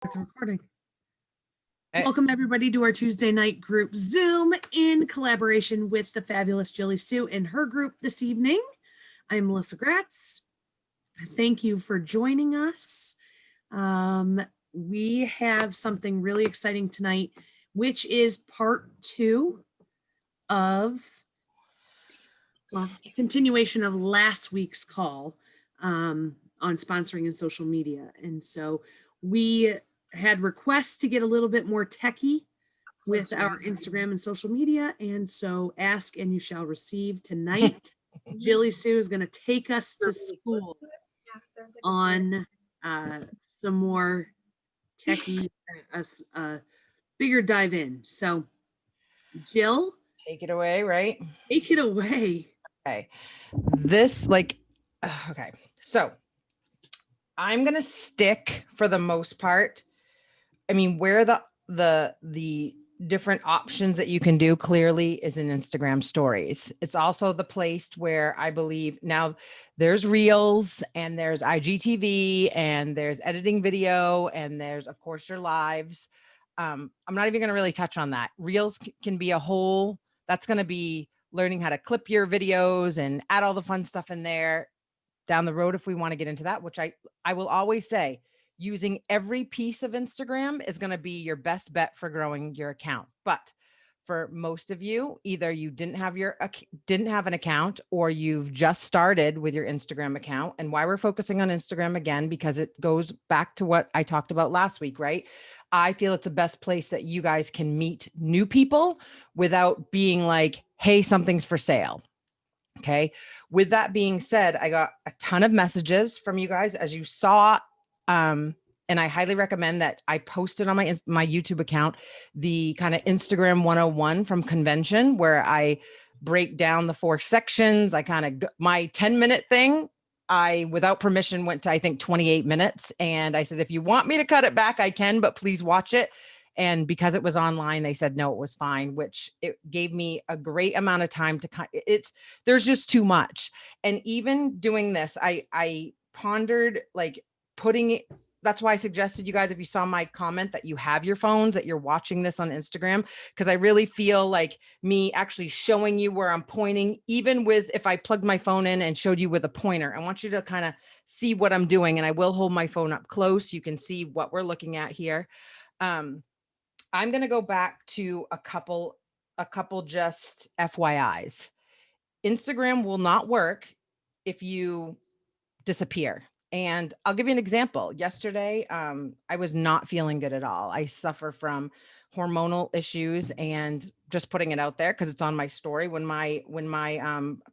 It's recording. Hey. Welcome everybody to our Tuesday night group Zoom in collaboration with the fabulous Jilly Sue and her group this evening. I'm Melissa Gratz. Thank you for joining us. We have something really exciting tonight, which is part 2 of continuation of last week's call on sponsoring and social media. And so we had requests to get a little bit more techie with our Instagram and social media. And so ask and you shall receive tonight. Jilly Sue is going to take us to school on some more techie, bigger dive in. So Jill, Take it away, right? Take it away. Okay. Okay. So I'm going to stick for the most part. I mean, where the different options that you can do clearly is in Instagram stories. It's also the place where I believe now there's reels and there's IGTV and there's editing video and there's of course your lives. I'm not even going to really touch on that. Reels can be a whole, that's going to be learning how to clip your videos and add all the fun stuff in there down the road if we want to get into that, which I will always say, using every piece of Instagram is going to be your best bet for growing your account. But for most of you, either you didn't have an account or you've just started with your Instagram account. And why we're focusing on Instagram again, because it goes back to what I talked about last week, right? I feel it's the best place that you guys can meet new people without being like, hey, something's for sale. Okay. With that being said, I got a ton of messages from you guys, as you saw. And I highly recommend that I posted on my YouTube account, the kind of Instagram 101 from convention, where I break down the 4 sections. I kind of, my 10-minute thing, I, without permission, went to, I think, 28 minutes. And I said, if you want me to cut it back, I can, but please watch it. And because it was online, they said, no, it was fine, which it gave me a great amount of time to there's just too much. And even doing this, I pondered like putting it. That's why I suggested you guys, if you saw my comment, that you have your phones, that you're watching this on Instagram, because I really feel like me actually showing you where I'm pointing, even with, if I plugged my phone in and showed you with a pointer, I want you to kind of see what I'm doing. And I will hold my phone up close. You can see what we're looking at here. I'm going to go back to a couple just FYIs. Instagram will not work if you disappear. And I'll give you an example. Yesterday, I was not feeling good at all. I suffer from hormonal issues, and just putting it out there because it's on my story. When my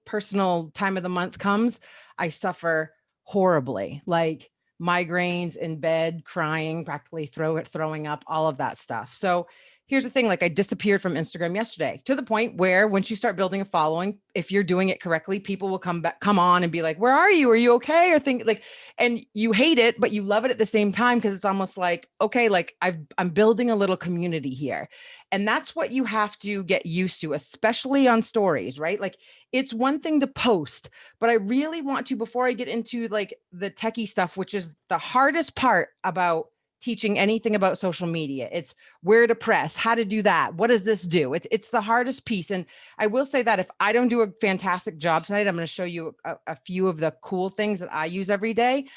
personal time of the month comes, I suffer horribly, like migraines, in bed, crying, practically throwing up, all of that stuff. So here's the thing, like I disappeared from Instagram yesterday, to the point where once you start building a following, if you're doing it correctly, people will come on and be like, where are you? Are you okay? Or think like, and you hate it, but you love it at the same time. Cause it's almost like, okay, like I'm building a little community here. And that's what you have to get used to, especially on stories, right? Like it's one thing to post, but I really want to, before I get into like the techie stuff, which is the hardest part about teaching anything about social media. It's where to press, how to do that. What does this do? It's the hardest piece. And I will say that if I don't do a fantastic job tonight, I'm going to show you a few of the cool things that I use every day.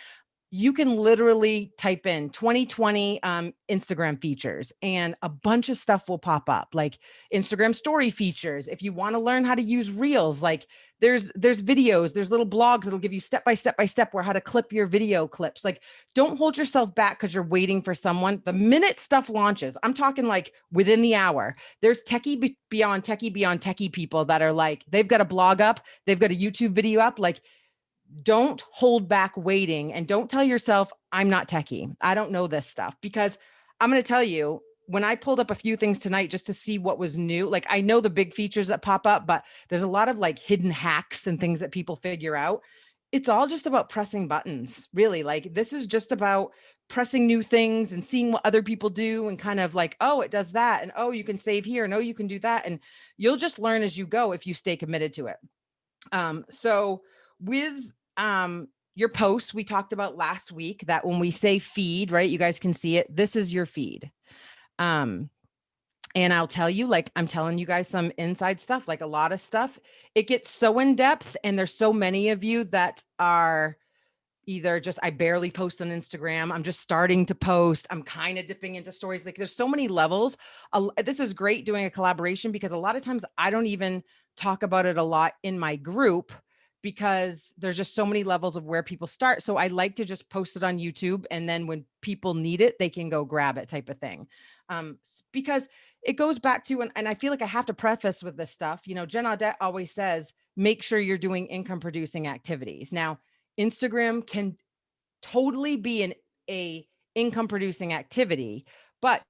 You can literally type in 2020 Instagram features and a bunch of stuff will pop up, like Instagram story features. If you want to learn how to use reels, like there's videos, there's little blogs that'll give you step by step where how to clip your video clips. Like don't hold yourself back because you're waiting for someone. The minute stuff launches, I'm talking like within the hour, there's techie beyond techie people that are like, they've got a blog up, they've got a YouTube video up. Like don't hold back waiting, and don't tell yourself, I'm not techie, I don't know this stuff, because I'm going to tell you, when I pulled up a few things tonight just to see what was new, like I know the big features that pop up, but there's a lot of like hidden hacks and things that people figure out. It's all just about pressing buttons, really. Like this is just about pressing new things and seeing what other people do and kind of like, oh, it does that. And oh, you can save here. And oh, you can do that. And you'll just learn as you go if you stay committed to it. So with your posts we talked about last week, that when we say feed, right, you guys can see it. This is your feed. And I'll tell you, like, I'm telling you guys some inside stuff, like a lot of stuff. It gets so in depth, and there's so many of you that are either just, I barely post on Instagram, I'm just starting to post, I'm kind of dipping into stories. Like, there's so many levels. This is great doing a collaboration, because a lot of times I don't even talk about it a lot in my group, because there's just so many levels of where people start. So I like to just post it on YouTube, and then when people need it, they can go grab it, type of thing. Because it goes back to, and I feel like I have to preface with this stuff, you know, Jen Audette always says, make sure you're doing income producing activities. Now, Instagram can totally be a income producing activity, but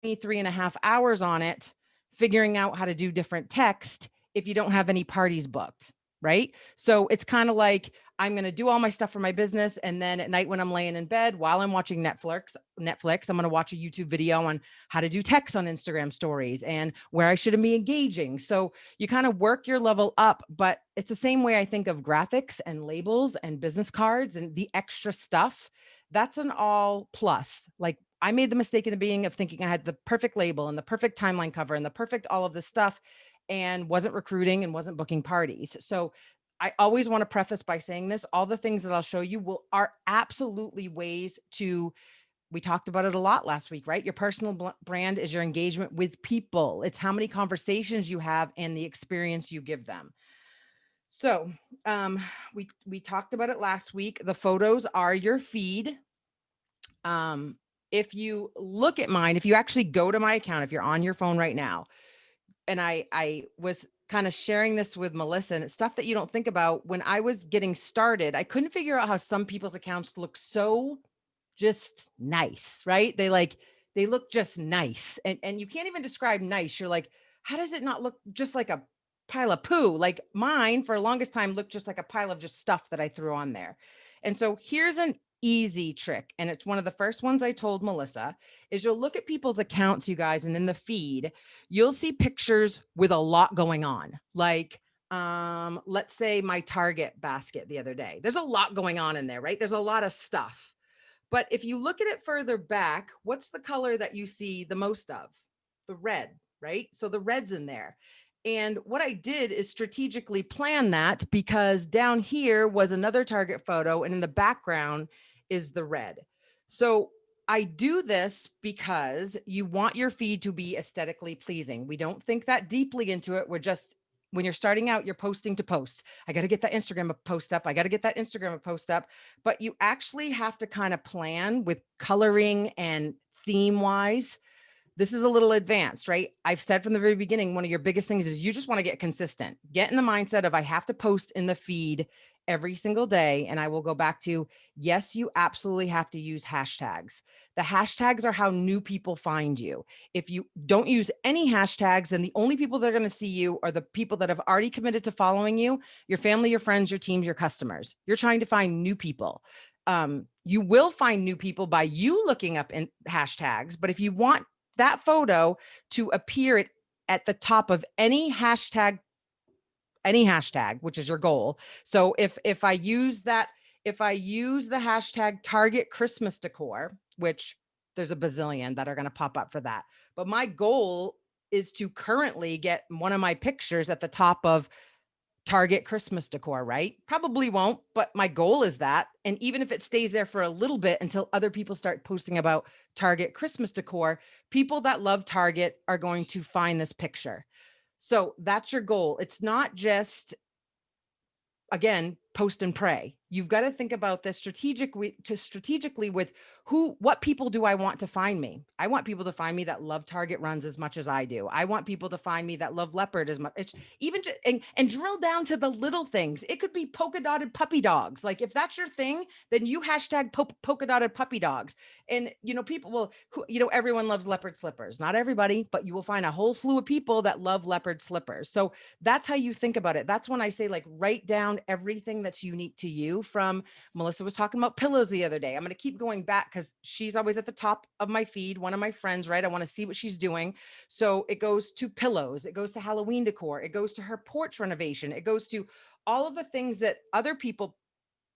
3.5 hours on it, figuring out how to do different text if you don't have any parties booked, right? So it's kind of like, I'm going to do all my stuff for my business, and then at night when I'm laying in bed while I'm watching Netflix, I'm going to watch a YouTube video on how to do text on Instagram stories and where I should be engaging. So you kind of work your level up, but it's the same way I think of graphics and labels and business cards and the extra stuff. That's an all plus. Like, I made the mistake in the beginning of thinking I had the perfect label and the perfect timeline cover and the perfect all of this stuff, and wasn't recruiting and wasn't booking parties. So I always want to preface by saying this, all the things that I'll show you are absolutely ways to, we talked about it a lot last week, right? Your personal brand is your engagement with people. It's how many conversations you have and the experience you give them. So we talked about it last week. The photos are your feed. If you look at mine, if you actually go to my account, if you're on your phone right now, and I was kind of sharing this with Melissa, and it's stuff that you don't think about. When I was getting started, I couldn't figure out how some people's accounts look so just nice, right? They look just nice. And you can't even describe nice. You're like, how does it not look just like a pile of poo? Like mine for the longest time looked just like a pile of just stuff that I threw on there. And so here's an easy trick. And it's one of the first ones I told Melissa, is you'll look at people's accounts, you guys, and in the feed, you'll see pictures with a lot going on. Like, let's say my Target basket the other day, there's a lot going on in there, right? There's a lot of stuff. But if you look at it further back, what's the color that you see the most of? The red, right? So the red's in there. And what I did is strategically plan that, because down here was another Target photo, and in the background is the red. So I do this because you want your feed to be aesthetically pleasing. We don't think that deeply into it. We're just, when you're starting out, you're posting to post. I got to get that Instagram post up. I got to get that Instagram post up. But you actually have to kind of plan with coloring and theme wise. This is a little advanced, right? I've said from the very beginning, one of your biggest things is you just want to get consistent. Get in the mindset of, I have to post in the feed every single day. And I will go back to, yes, you absolutely have to use hashtags. The hashtags are how new people find you. If you don't use any hashtags, then the only people that are going to see you are the people that have already committed to following you, your family, your friends, your teams, your customers. You're trying to find new people. You will find new people by you looking up in hashtags. But if you want that photo to appear at the top of any hashtag, which is your goal. So if I use the hashtag Target Christmas decor, which there's a bazillion that are going to pop up for that, but my goal is to currently get one of my pictures at the top of Target Christmas decor, right? Probably won't, but my goal is that. And even if it stays there for a little bit until other people start posting about Target Christmas decor, people that love Target are going to find this picture. So that's your goal. It's not just, again, post and pray. You've got to think about this strategically with what people do I want to find me? I want people to find me that love Target runs as much as I do. I want people to find me that love leopard as much. It's even and drill down to the little things. It could be polka dotted puppy dogs. Like if that's your thing, then you hashtag polka dotted puppy dogs. And people will, everyone loves leopard slippers. Not everybody, but you will find a whole slew of people that love leopard slippers. So that's how you think about it. That's when I say, like, write down everything that's unique to you. From Melissa was talking about pillows the other day. I'm going to keep going back because she's always at the top of my feed. One of my friends, right? I want to see what she's doing. So it goes to pillows. It goes to Halloween decor. It goes to her porch renovation. It goes to all of the things that other people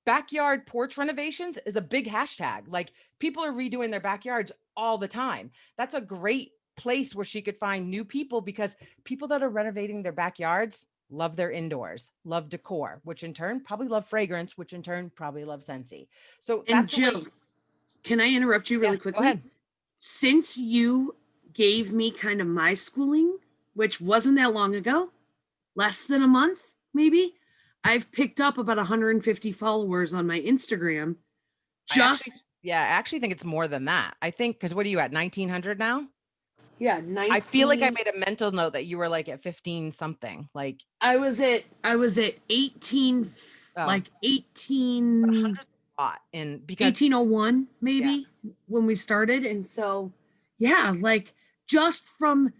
backyard porch renovations is a big hashtag. Like people are redoing their backyards all the time. That's a great place where she could find new people, because people that are renovating their backyards love their indoors, love decor, which in turn probably love fragrance, which in turn probably love Scentsy. So And that's a way. Jill, can I interrupt you Yeah, really go quickly? ahead. Since you gave me kind of my schooling, which wasn't that long ago, less than a month, maybe, I've picked up about 150 followers on my Instagram. I actually, Just, yeah, I actually think it's more than that. I think, because what are you at, 1900 now? yeah, I feel like I 19. made a mental note that you were like at 15 something. Like, I was at 18, oh, like but 18, 100 a lot. And because, 1801 yeah, maybe when we started. And so, yeah, like just from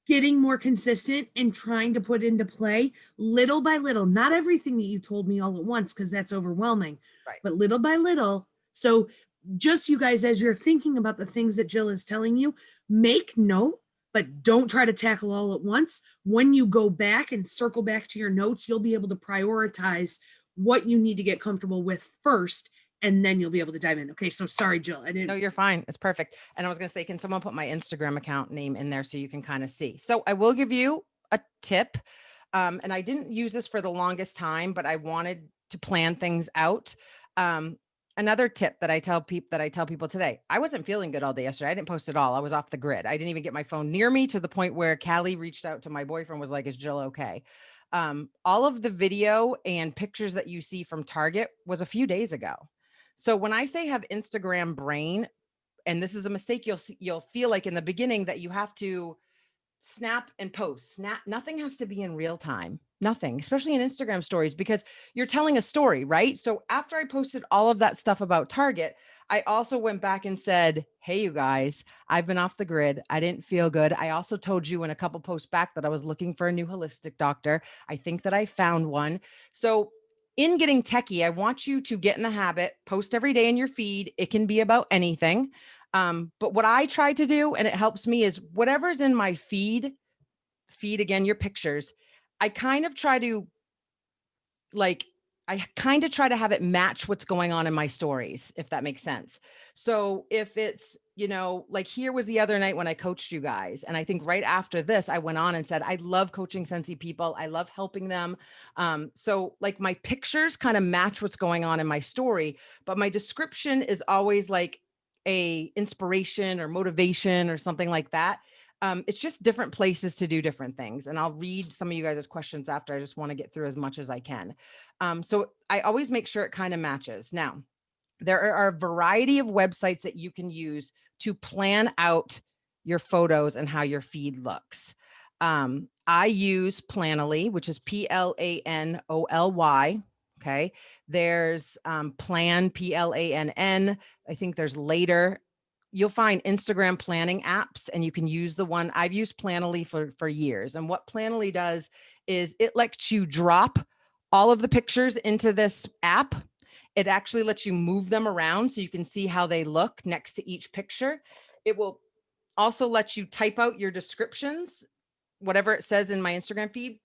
getting more consistent and trying to put into play little by little, not everything that you told me all at once, because that's overwhelming, right. but little by little. So, just you guys, as you're thinking about the things that Jill is telling you, make note, but don't try to tackle all at once. When you go back and circle back to your notes, you'll be able to prioritize what you need to get comfortable with first, and then you'll be able to dive in. Okay, so sorry, Jill, I No, didn't. you're fine. It's perfect. And I was going to say, can someone put my Instagram account name in there so you can kind of see? So I will give you a tip. And I didn't use this for the longest time, but I wanted to plan things out. Um, Another tip that I tell people today, I wasn't feeling good all day yesterday. I didn't post at all. I was off the grid. I didn't even get my phone near me, to the point where Callie reached out to my boyfriend, was like, is Jill okay? All of the video and pictures that you see from Target was a few days ago. So when I say have Instagram brain, and this is a mistake you'll feel like in the beginning, that you have to snap and post. Nothing has to be in real time. Nothing, especially in Instagram stories, because you're telling a story, right? So after I posted all of that stuff about Target, I also went back and said, hey, you guys, I've been off the grid. I didn't feel good. I also told you in a couple posts back that I was looking for a new holistic doctor. I think that I found one. So in getting techie, I want you to get in the habit, post every day in your feed. It can be about anything. But what I try to do, and it helps me, is whatever's in my feed again, your pictures, I kind of try to like, I kind of try to have it match what's going on in my stories, if that makes sense. So if it's, like here was the other night when I coached you guys. And I think right after this, I went on and said, I love coaching Scentsy people. I love helping them. So like my pictures kind of match what's going on in my story, but my description is always like a inspiration or motivation or something like that. It's just different places to do different things. And I'll read some of you guys' questions after. I just want to get through as much as I can. So I always make sure it kind of matches. Now, there are a variety of websites that you can use to plan out your photos and how your feed looks. I use Planoly, which is Planoly. Okay. There's Plan, Plann. I think there's Later. You'll find Instagram planning apps, and you can use the one I've used, Planoly, for years. And what Planoly does is it lets you drop all of the pictures into this app. It actually lets you move them around so you can see how they look next to each picture. It will also let you type out your descriptions, whatever it says in my Instagram feed.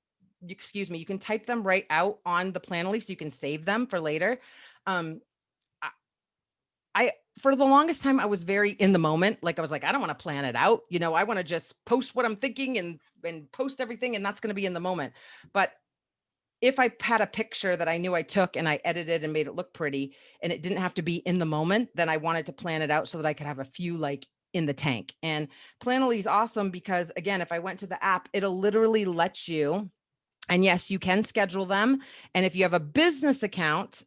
Excuse me, you can type them right out on the Planoly so you can save them for later. Um, I for the longest time, I was very in the moment. Like I was like, I don't want to plan it out. I want to just post what I'm thinking and post everything, and that's going to be in the moment. But if I had a picture that I knew I took and I edited and made it look pretty, and it didn't have to be in the moment, then I wanted to plan it out so that I could have a few like in the tank. And Planoly is awesome because, again, if I went to the app, it'll literally let you, and yes, you can schedule them. And if you have a business account,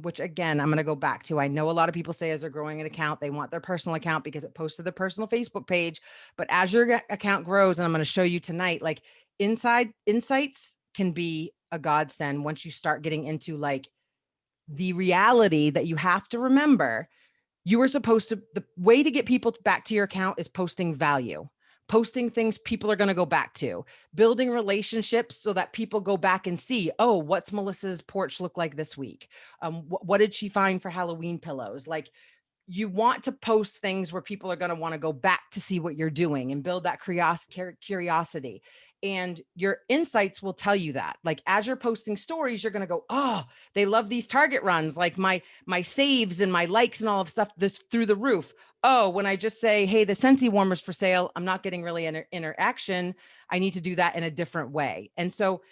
which again, I'm going to go back to, I know a lot of people say as they're growing an account, they want their personal account because it posts to their personal Facebook page. But as your account grows, and I'm going to show you tonight, like insights can be a godsend once you start getting into like the reality that you have to remember. You are supposed to, the way to get people back to your account is posting value, posting things people are going to go back to, building relationships so that people go back and see, oh, what's Melissa's porch look like this week? What did she find for Halloween pillows? Like, you want to post things where people are going to want to go back to see what you're doing and build that curiosity. And your insights will tell you that. Like as you're posting stories, you're going to go, oh, they love these target runs, like my saves and my likes and all of stuff this through the roof. Oh, when I just say, hey, the Scentsy warmer's for sale, I'm not getting really interaction. I need to do that in a different way. And so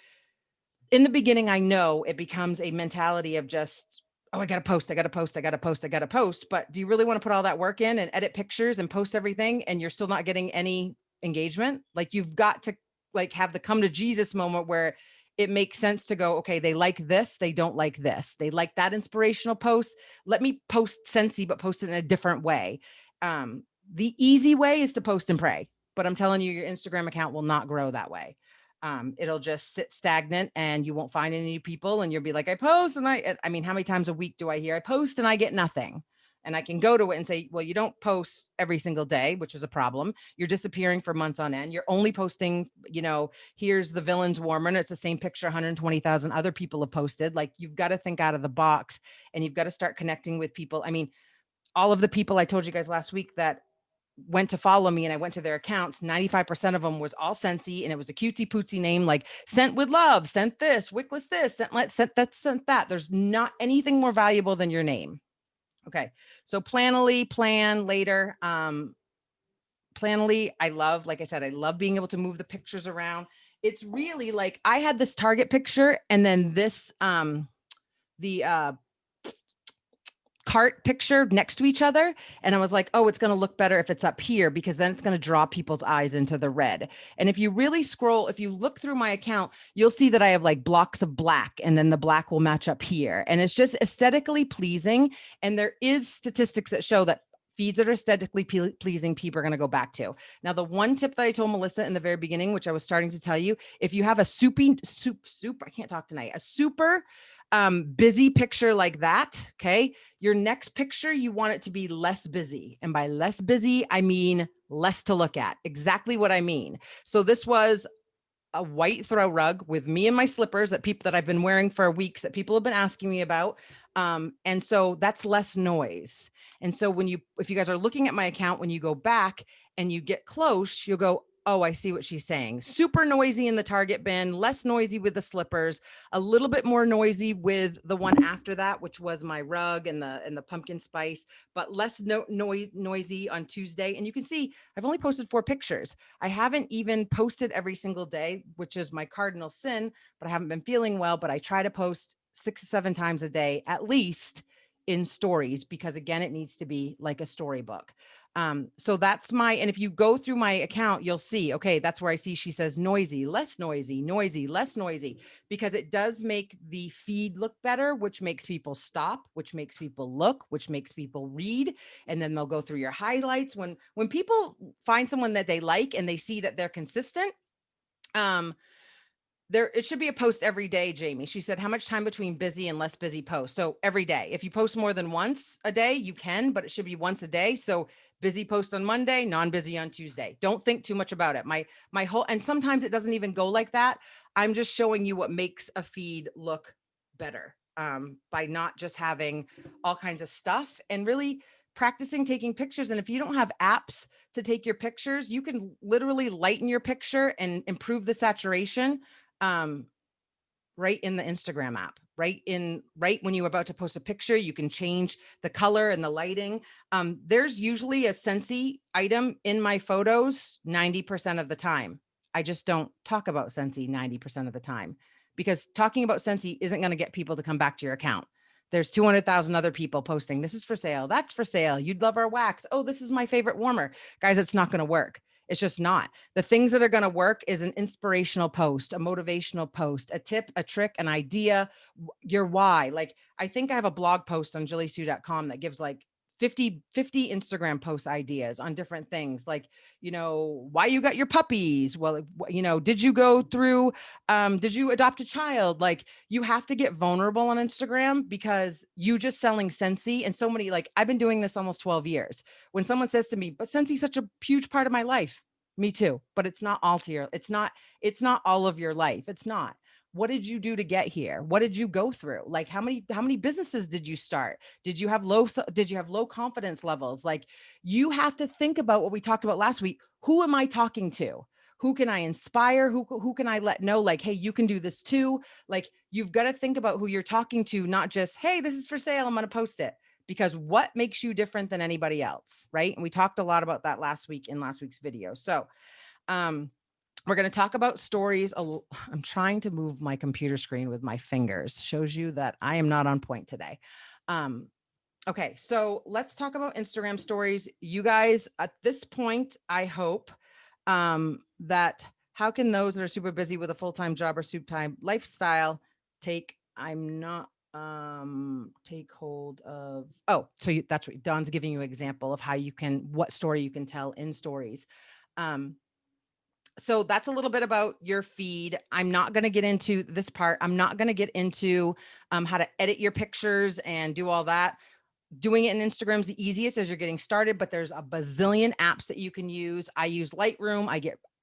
in the beginning, I know it becomes a mentality of just, oh, I got to post, I got to post, I got to post, I got to post. But do you really want to put all that work in and edit pictures and post everything and you're still not getting any engagement? Like you've got to like have the come to Jesus moment where it makes sense to go, okay, they like this, they don't like this. They like that inspirational post. Let me post Scentsy, but post it in a different way. The easy way is to post and pray, but I'm telling you, your Instagram account will not grow that way. It'll just sit stagnant and you won't find any new people. And you'll be like, I post and I mean, how many times a week do I hear I post and I get nothing? And I can go to it and say, well, you don't post every single day, which is a problem. You're disappearing for months on end. You're only posting, here's the villain's warmer. And it's the same picture 120,000 other people have posted. Like you've got to think out of the box and you've got to start connecting with people. I mean, all of the people I told you guys last week that went to follow me and I went to their accounts, 95% of them was all Scentsy and it was a cutesy pootsy name like Scent with Love, Scent this, Wickless this, Scent that, Scent that. There's not anything more valuable than your name. Okay. So Planoly, plan later. Planoly, I love, like I said, I love being able to move the pictures around. It's really like I had this target picture and then this, the cart picture next to each other. And I was like, oh, it's going to look better if it's up here because then it's going to draw people's eyes into the red. And if you really scroll, if you look through my account, you'll see that I have like blocks of black and then the black will match up here. And it's just aesthetically pleasing. And there is statistics that show that feeds that are aesthetically pleasing, people are going to go back to. Now, the one tip that I told Melissa in the very beginning, which I was starting to tell you, if you have a I can't talk tonight, a super busy picture like that, okay, your next picture, you want it to be less busy. And by less busy, I mean less to look at. Exactly what I mean. So this was a white throw rug with me and my slippers that I've been wearing for weeks that people have been asking me about. And so that's less noise. And so if you guys are looking at my account, when you go back and you get close, you'll go, oh, I see what she's saying. Super noisy in the Target bin, less noisy with the slippers, a little bit more noisy with the one after that, which was my rug and the pumpkin spice, but less noisy on Tuesday. And you can see I've only posted 4 pictures. I haven't even posted every single day, which is my cardinal sin, but I haven't been feeling well, but I try to post 6 to 7 times a day, at least in stories, because again, it needs to be like a storybook. So that's and if you go through my account, you'll see, okay, that's where I see, she says noisy, less noisy, noisy, less noisy, because it does make the feed look better, which makes people stop, which makes people look, which makes people read. And then they'll go through your highlights. When people find someone that they like and they see that they're consistent, it should be a post every day, Jamie. She said, how much time between busy and less busy posts? So every day. If you post more than once a day, you can, but it should be once a day. So busy post on Monday, non-busy on Tuesday. Don't think too much about it. My whole, and sometimes it doesn't even go like that. I'm just showing you what makes a feed look better by not just having all kinds of stuff and really practicing taking pictures. And if you don't have apps to take your pictures, you can literally lighten your picture and improve the saturation right in the Instagram app, right when you're about to post a picture, you can change the color and the lighting. There's usually a Scentsy item in my photos 90% of the time. I just don't talk about Scentsy 90% of the time because talking about Scentsy isn't going to get people to come back to your account. There's 200,000 other people posting, this is for sale, that's for sale, you'd love our wax, oh, this is my favorite warmer. Guys, it's not going to work. It's just not. The things that are going to work is an inspirational post, a motivational post, a tip, a trick, an idea, your why. Like, I think I have a blog post on jillysue.com that gives like 50 Instagram post ideas on different things. Like, why you got your puppies? Well, did you go through, did you adopt a child? Like, you have to get vulnerable on Instagram because you just selling Scentsy and so many, like, I've been doing this almost 12 years. When someone says to me, but Scentsy's such a huge part of my life. Me too, but it's not all to it's not all of your life. It's not. What did you do to get here? What did you go through? Like, how many businesses did you start? Did you have low confidence levels? Like, you have to think about what we talked about last week. Who am I talking to? Who can I inspire? Who can I let know, like, hey, you can do this too? Like, you've got to think about who you're talking to, not just, hey, this is for sale, I'm going to post it. Because what makes you different than anybody else, right? And we talked a lot about that last week in last week's video. So we're going to talk about stories. I'm trying to move my computer screen with my fingers. Shows you that I am not on point today. Okay, so let's talk about Instagram stories. You guys, at this point, I hope that how can those that are super busy with a full-time job or soup time lifestyle take take hold of, that's what Dawn's giving you an example of how you can, what story you can tell in stories. So that's a little bit about your feed. I'm not going to get into this part. I'm not going to get into how to edit your pictures and do all that. Doing it in Instagram's the easiest as you're getting started, but there's a bazillion apps that you can use. I use Lightroom.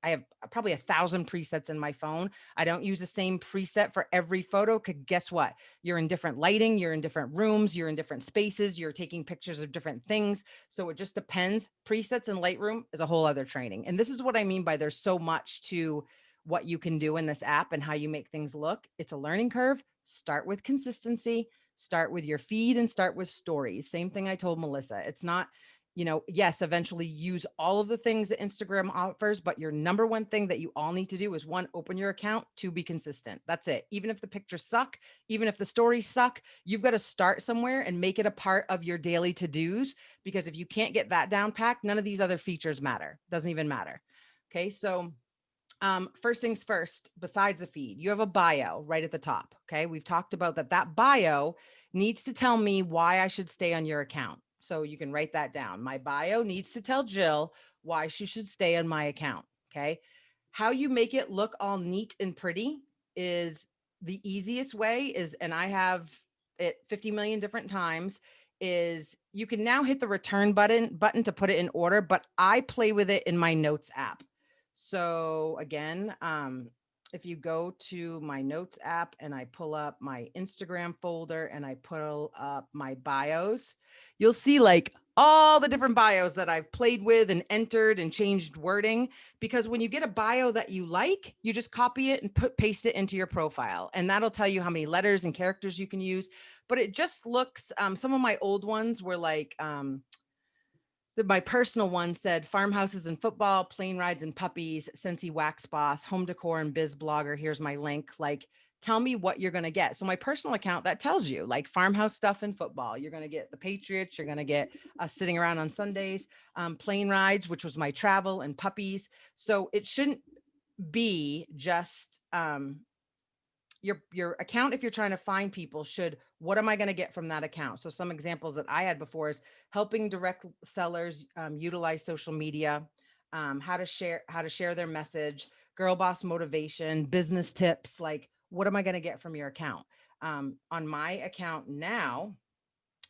I have probably 1,000 presets in my phone. I don't use the same preset for every photo, because guess what? You're in different lighting, you're in different rooms, you're in different spaces, you're taking pictures of different things. So it just depends. Presets in Lightroom is a whole other training. And this is what I mean by there's so much to what you can do in this app and how you make things look. It's a learning curve. Start with consistency, start with your feed, and start with stories. Same thing I told Melissa. It's not, yes, eventually use all of the things that Instagram offers, but your number one thing that you all need to do is, one, open your account, two, be consistent. That's it. Even if the pictures suck, even if the stories suck, you've got to start somewhere and make it a part of your daily to-dos, because if you can't get that down packed, none of these other features matter. Doesn't even matter. Okay. So first things first, besides the feed, you have a bio right at the top. Okay. We've talked about that bio needs to tell me why I should stay on your account. So you can write that down. My bio needs to tell Jill why she should stay on my account. Okay. How you make it look all neat and pretty is the easiest way is, and I have it 50 million different times, is you can now hit the return button to put it in order, but I play with it in my notes app. So again, if you go to my notes app and I pull up my Instagram folder and I pull up my bios, you'll see like all the different bios that I've played with and entered and changed wording. Because when you get a bio that you like, you just copy it and paste it into your profile. And that'll tell you how many letters and characters you can use. But it just looks, some of my old ones were like, my personal one said farmhouses and football, plane rides and puppies, Scentsy wax boss, home decor and biz blogger. Here's my link. Like, tell me what you're going to get. So my personal account, that tells you like farmhouse stuff and football. You're going to get the Patriots. You're going to get us sitting around on Sundays, plane rides, which was my travel, and puppies. So it shouldn't be just, your account, if you're trying to find people, should, what am I going to get from that account? So some examples that I had before is helping direct sellers utilize social media, how to share their message, girl boss motivation, business tips. Like, what am I going to get from your account? On my account now,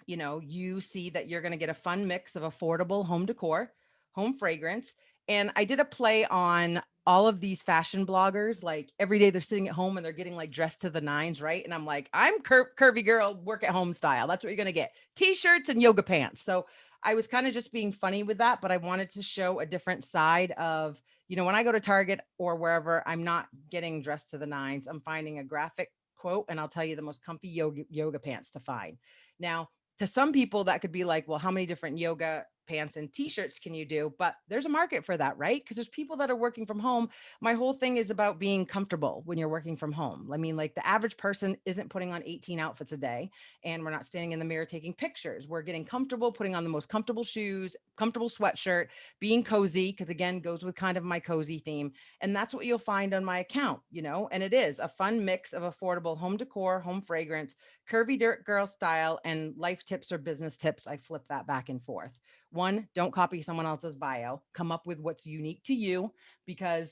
you see that you're going to get a fun mix of affordable home decor, home fragrance. And I did a play on all of these fashion bloggers. Like every day they're sitting at home and they're getting like dressed to the nines, right? And I'm like, I'm curvy girl, work at home style. That's what you're going to get. T-shirts and yoga pants. So I was kind of just being funny with that, but I wanted to show a different side of, when I go to Target or wherever, I'm not getting dressed to the nines. I'm finding a graphic quote and I'll tell you the most comfy yoga pants to find. Now, to some people that could be like, well, how many different yoga pants and t-shirts can you do? But there's a market for that, right? Because there's people that are working from home. My whole thing is about being comfortable when you're working from home. I mean, like the average person isn't putting on 18 outfits a day, and we're not standing in the mirror taking pictures. We're getting comfortable, putting on the most comfortable shoes, comfortable sweatshirt, being cozy, because again, goes with kind of my cozy theme. And that's what you'll find on my account, and it is a fun mix of affordable home decor, home fragrance, curvy dirt girl style, and life tips or business tips. I flip that back and forth. One, don't copy someone else's bio. Come up with what's unique to you, because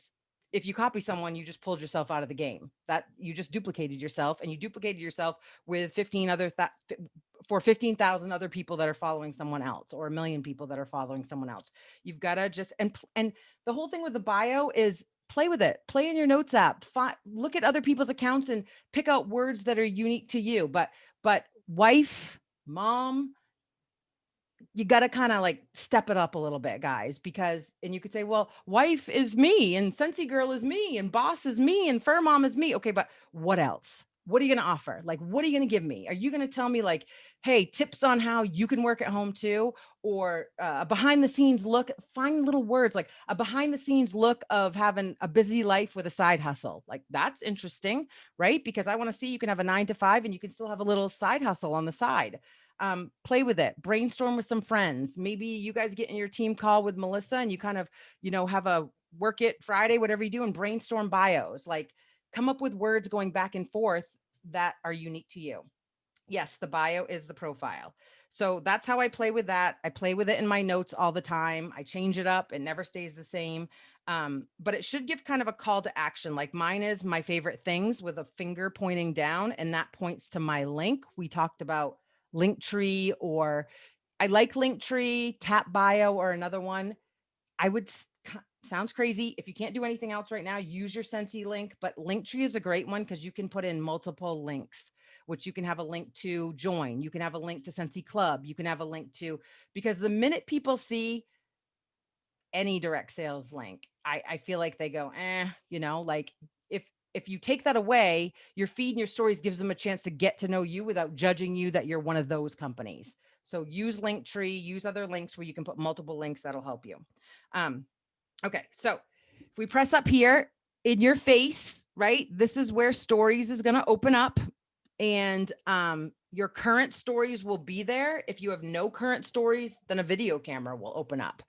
if you copy someone, you just pulled yourself out of the game. That you just duplicated yourself, and you duplicated yourself with 15,000 other people that are following someone else, or 1 million people that are following someone else. You've got to just, and the whole thing with the bio is play with it, play in your notes app, look at other people's accounts and pick out words that are unique to you. But wife, mom, you got to kind of like step it up a little bit, guys, because, and you could say, well, wife is me and Scentsy girl is me and boss is me and fur mom is me. Okay. But what else? What are you going to offer? Like, what are you going to give me? Are you going to tell me like, hey, tips on how you can work at home too? Or a behind the scenes look, find little words like a behind the scenes look of having a busy life with a side hustle. Like that's interesting, right? Because I want to see you can have a 9 to 5 and you can still have a little side hustle on the side. Play with it, brainstorm with some friends. Maybe you guys get in your team call with Melissa and you kind of, have a work it Friday, whatever you do, and brainstorm bios, like come up with words going back and forth that are unique to you. Yes, the bio is the profile. So that's how I play with that. I play with it in my notes all the time. I change it up. It never stays the same. But it should give kind of a call to action. Like mine is my favorite things with a finger pointing down, and that points to my link. We talked about Linktree, or I like Linktree, Tap Bio, or another one. I would sounds crazy. If you can't do anything else right now, use your Scentsy link, but Linktree is a great one because you can put in multiple links, which you can have a link to join. You can have a link to Scentsy Club. You can have a link to, because the minute people see any direct sales link, I feel like they go, like if you take that away, your feed and your stories gives them a chance to get to know you without judging you that you're one of those companies. So use Linktree, use other links where you can put multiple links that'll help you. Okay, so if we press up here in your face, right, this is where stories is going to open up, and your current stories will be there. If you have no current stories, then a video camera will open up.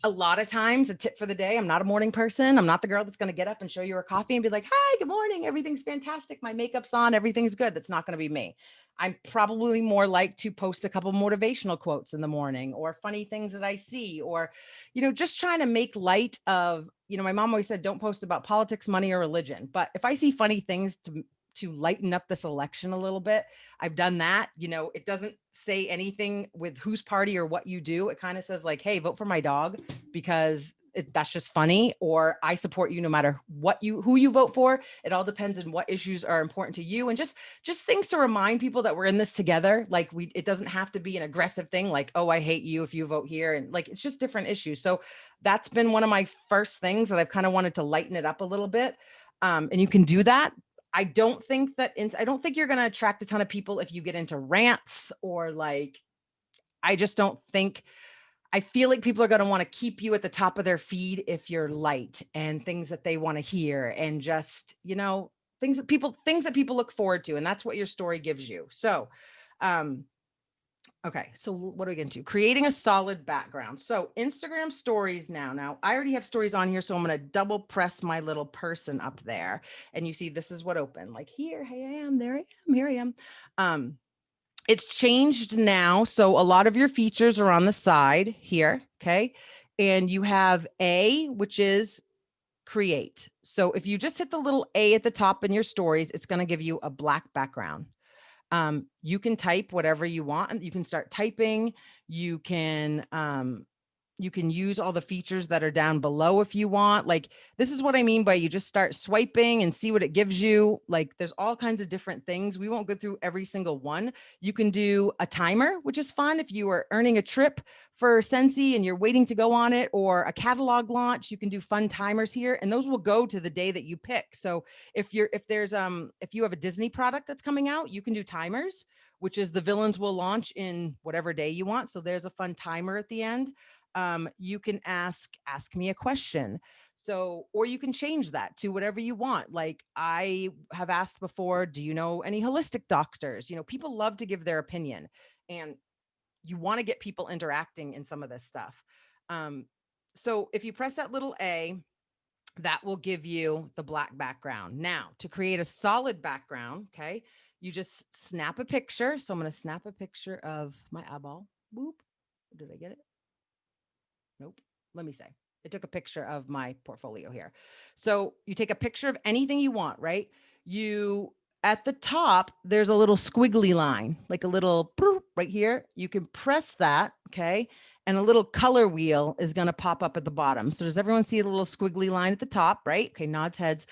A lot of times, a tip for the day, I'm not a morning person. I'm not the girl that's going to get up and show you a coffee and be like, hi, good morning. Everything's fantastic. My makeup's on. Everything's good. That's not going to be me. I'm probably more like to post a couple motivational quotes in the morning, or funny things that I see, or, just trying to make light of, my mom always said, don't post about politics, money, or religion. But if I see funny things to lighten up this election a little bit, I've done that. It doesn't say anything with whose party or what you do. It kind of says like, hey, vote for my dog because that's just funny, or I support you no matter who you vote for. It all depends on what issues are important to you, and just things to remind people that we're in this together. Like it doesn't have to be an aggressive thing like, oh, I hate you if you vote here, and like it's just different issues. So that's been one of my first things that I've kind of wanted to lighten it up a little bit. And you can do that. I don't think you're going to attract a ton of people if you get into rants, or like, I just don't think, I feel like people are going to want to keep you at the top of their feed if you're light and things that they want to hear, and just, things that people look forward to. And that's what your story gives you. So, okay. So what are we going to do? Creating a solid background. So Instagram stories now I already have stories on here. So I'm going to double press my little person up there, and you see, this is what opened, like here. Hey, I am, there I am, here I am. It's changed now. So a lot of your features are on the side here. Okay. And you have which is create. So if you just hit the little A at the top in your stories, it's going to give you a black background. You can type whatever you want, and you can start typing. You can use all the features that are down below if you want. Like, this is what I mean by you just start swiping and see what it gives you. Like, there's all kinds of different things. We won't go through every single one. You can do a timer, which is fun if you are earning a trip for Scentsy and you're waiting to go on it, or a catalog launch. You can do fun timers here, and those will go to the day that you pick. So if you have a Disney product that's coming out, you can do timers, which is the villains will launch in whatever day you want. So there's a fun timer at the end. You can ask me a question. So, or you can change that to whatever you want. Like I have asked before, do you know any holistic doctors? People love to give their opinion, and you want to get people interacting in some of this stuff. So if you press that little A, that will give you the black background. Now, to create a solid background, okay, you just snap a picture. So I'm going to snap a picture of my eyeball. Whoop. Did I get it? Nope. Let me say, I took a picture of my portfolio here. So you take a picture of anything you want, right? At the top, there's a little squiggly line, like a little right here. You can press that, okay? and a little color wheel is going to pop up at the bottom. So does everyone see a little squiggly line at the top, right? Okay, nods heads.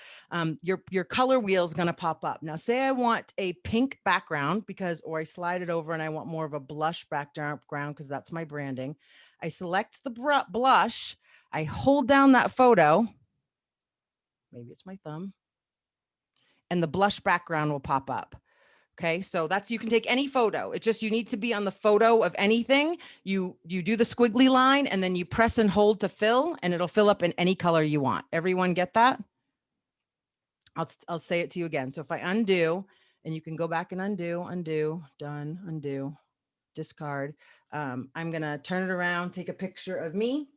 Your color wheel is going to pop up. Now say I want a pink background or I slide it over and I want more of a blush background because that's my branding. I select the blush, I hold down that photo, maybe it's my thumb, and the blush background will pop up. Okay, so you can take any photo. It's just, you need to be on the photo of anything. You do the squiggly line and then you press and hold to fill, and it'll fill up in any color you want. Everyone get that? I'll say it to you again. So if I undo, and you can go back and undo, done, undo, discard. I'm going to turn it around, take a picture of me,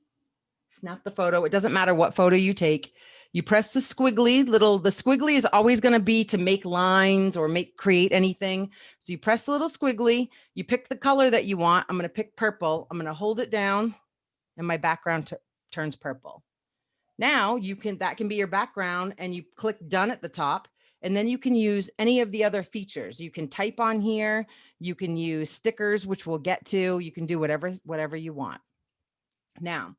snap the photo. It doesn't matter what photo you take. You press the squiggly is always going to be to make lines or create anything. So you press the little squiggly, you pick the color that you want. I'm going to pick purple. I'm going to hold it down and my background turns purple. Now that can be your background, and you click done at the top, and then you can use any of the other features. You can type on here. You can use stickers, which we'll get to. You can do whatever you want. Now,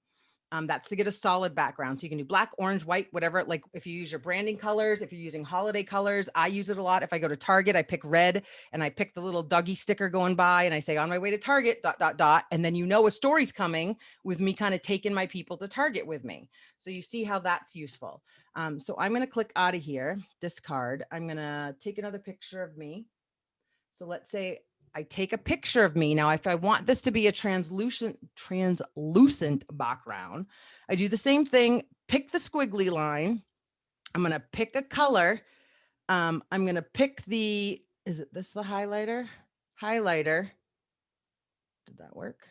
that's to get a solid background. So you can do black, orange, white, whatever. Like if you use your branding colors, if you're using holiday colors, I use it a lot. If I go to Target, I pick red and I pick the little doggy sticker going by and I say, on my way to Target, ... And then a story's coming with me kind of taking my people to Target with me. So you see how that's useful. So I'm going to click out of here, discard. I'm going to take another picture of me. So let's say I take a picture of me. Now, if I want this to be a translucent background, I do the same thing, pick the squiggly line. I'm going to pick a color. I'm going to pick is this the highlighter? Highlighter. Did that work?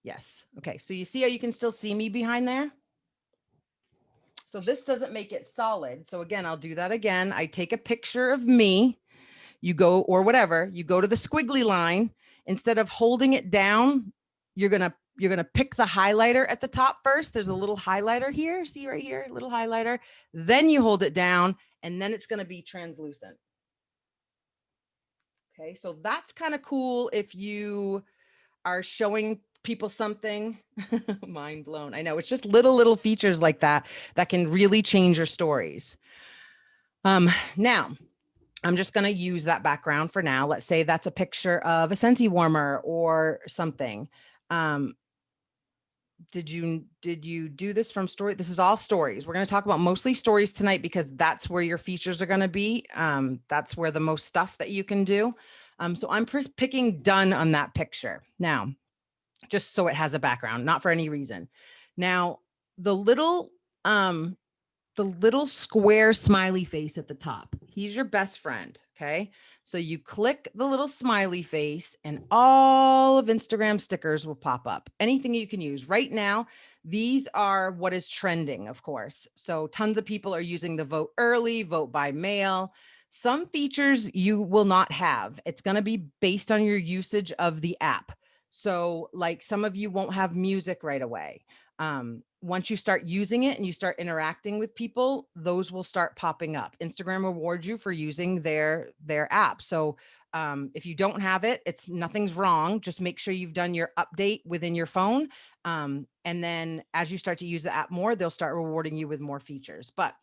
Yes. Okay. So you see how you can still see me behind there? So this doesn't make it solid. So again, I'll do that again. I take a picture of me. You go, or whatever, you go to the squiggly line. Instead of holding it down, you're going to pick the highlighter at the top first. There's a little highlighter here. See right here, little highlighter. Then you hold it down, and then it's going to be translucent. Okay. So that's kind of cool. If you are showing people something, mind blown. I know, it's just little features like that can really change your stories. Now, I'm just going to use that background for now. Let's say that's a picture of a Scentsy warmer or something. Did you do this from story? This is all stories. We're going to talk about mostly stories tonight because that's where your features are going to be. That's where the most stuff that you can do. So I'm picking done on that picture now, just so it has a background, not for any reason. Now, the little square smiley face at the top, he's your best friend. Okay. So you click the little smiley face and all of Instagram stickers will pop up. Anything you can use right now. These are what is trending, of course. So tons of people are using the vote early, vote by mail. Some features you will not have. It's going to be based on your usage of the app. So like some of you won't have music right away. Once you start using it and you start interacting with people, those will start popping up. Instagram rewards you for using their app. So if you don't have it, nothing's wrong. Just make sure you've done your update within your phone. And then as you start to use the app more, they'll start rewarding you with more features. But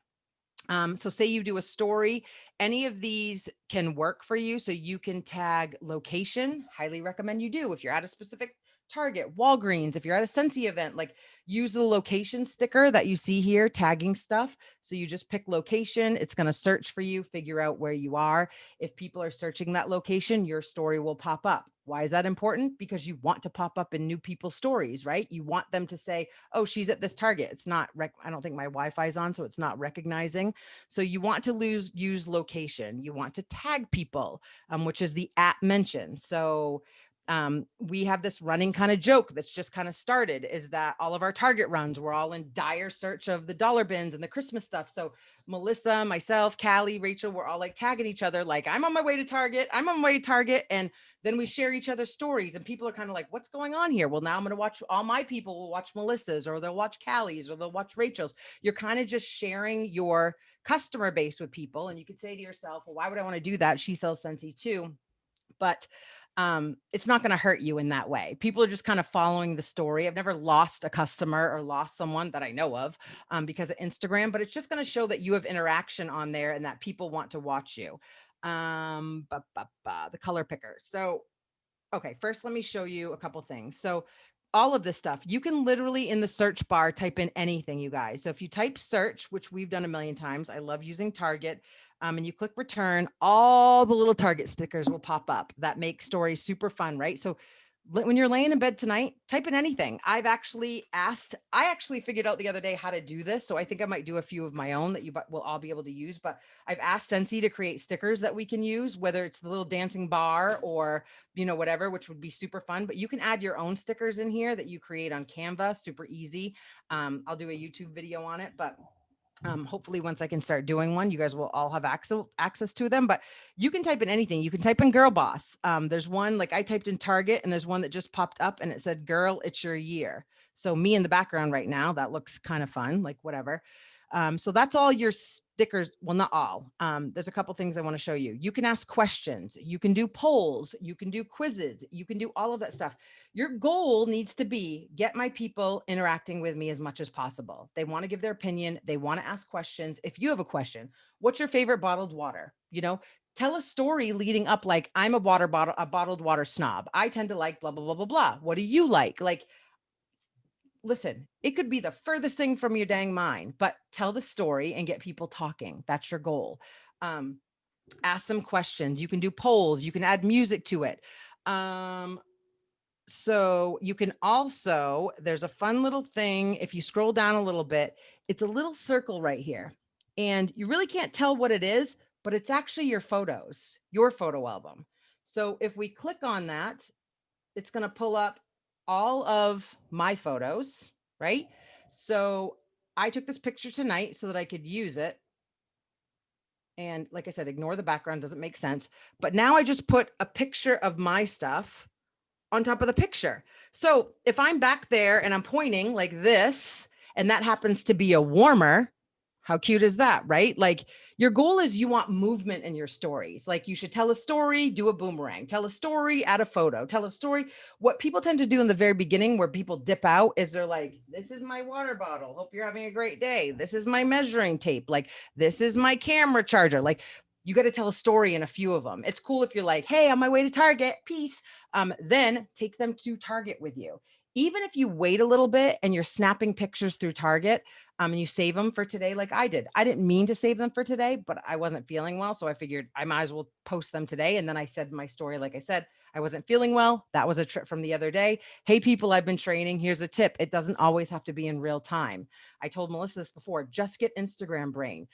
so say you do a story, any of these can work for you. So you can tag location. Highly recommend you do. If you're at a specific Target, Walgreens, if you're at a Scentsy event, like use the location sticker that you see here, tagging stuff. So you just pick location. It's going to search for you, figure out where you are. If people are searching that location, your story will pop up. Why is that important? Because you want to pop up in new people's stories, right? You want them to say, oh, she's at this Target. It's not, I don't think my Wi-Fi is on, so it's not recognizing. So you want to use location. You want to tag people, which is the app mention. So we have this running kind of joke that's just kind of started, is that all of our Target runs, we're all in dire search of the dollar bins and the Christmas stuff. So Melissa, myself, Callie, Rachel, we're all like tagging each other, like, I'm on my way to Target. I'm on my way to Target. And then we share each other's stories and people are kind of like, what's going on here? Well, now I'm going to watch, all my people will watch Melissa's, or they'll watch Callie's, or they'll watch Rachel's. You're kind of just sharing your customer base with people. And you could say to yourself, well, why would I want to do that? She sells Scentsy too. But it's not going to hurt you in that way. People are just kind of following the story. I've never lost a customer or lost someone that I know of because of Instagram, but it's just going to show that you have interaction on there and that people want to watch you. The color picker. So, okay, first let me show you a couple things. So all of this stuff, you can literally in the search bar type in anything, you guys. So if you type search, which we've done a million times, I love using Target, and you click return, all the little Target stickers will pop up. That make stories super fun, right? So when you're laying in bed tonight, type in anything. I actually figured out the other day how to do this. So I think I might do a few of my own that you will all be able to use, but I've asked Scentsy to create stickers that we can use, whether it's the little dancing bar or, whatever, which would be super fun, but you can add your own stickers in here that you create on Canva, super easy. I'll do a YouTube video on it, but hopefully once I can start doing one, you guys will all have access to them, but you can type in anything. You can type in girl boss. There's one, like I typed in Target and there's one that just popped up and it said, girl, it's your year. So me in the background right now, that looks kind of fun, like whatever. So that's all your stickers. Well, not all. There's a couple things I want to show you. You can ask questions. You can do polls. You can do quizzes. You can do all of that stuff. Your goal needs to be get my people interacting with me as much as possible. They want to give their opinion. They want to ask questions. If you have a question, what's your favorite bottled water? Tell a story leading up. Like I'm a bottled water snob. I tend to like blah, blah, blah, blah, blah. What do you like? Like, listen, it could be the furthest thing from your dang mind, but tell the story and get people talking. That's your goal. Ask them questions. You can do polls. You can add music to it. So you can also, there's a fun little thing. If you scroll down a little bit, it's a little circle right here. And you really can't tell what it is, but it's actually your photos, your photo album. So if we click on that, it's going to pull up all of my photos, right? So I took this picture tonight so that I could use it. And like I said, ignore the background, doesn't make sense. But now I just put a picture of my stuff on top of the picture. So if I'm back there and I'm pointing like this, and that happens to be a warmer, how cute is that, right? Like your goal is you want movement in your stories. Like you should tell a story, do a boomerang, tell a story, add a photo, tell a story. What people tend to do in the very beginning where people dip out is they're like, this is my water bottle. Hope you're having a great day. This is my measuring tape. Like this is my camera charger. Like you got to tell a story in a few of them. It's cool if you're like, hey, on my way to Target, peace. Then take them to Target with you. Even if you wait a little bit and you're snapping pictures through Target and you save them for today, like I did. I didn't mean to save them for today, but I wasn't feeling well. So I figured I might as well post them today. And then I said my story, like I said, I wasn't feeling well. That was a trip from the other day. Hey, people, I've been training. Here's a tip. It doesn't always have to be in real time. I told Melissa this before, just get Instagram brain.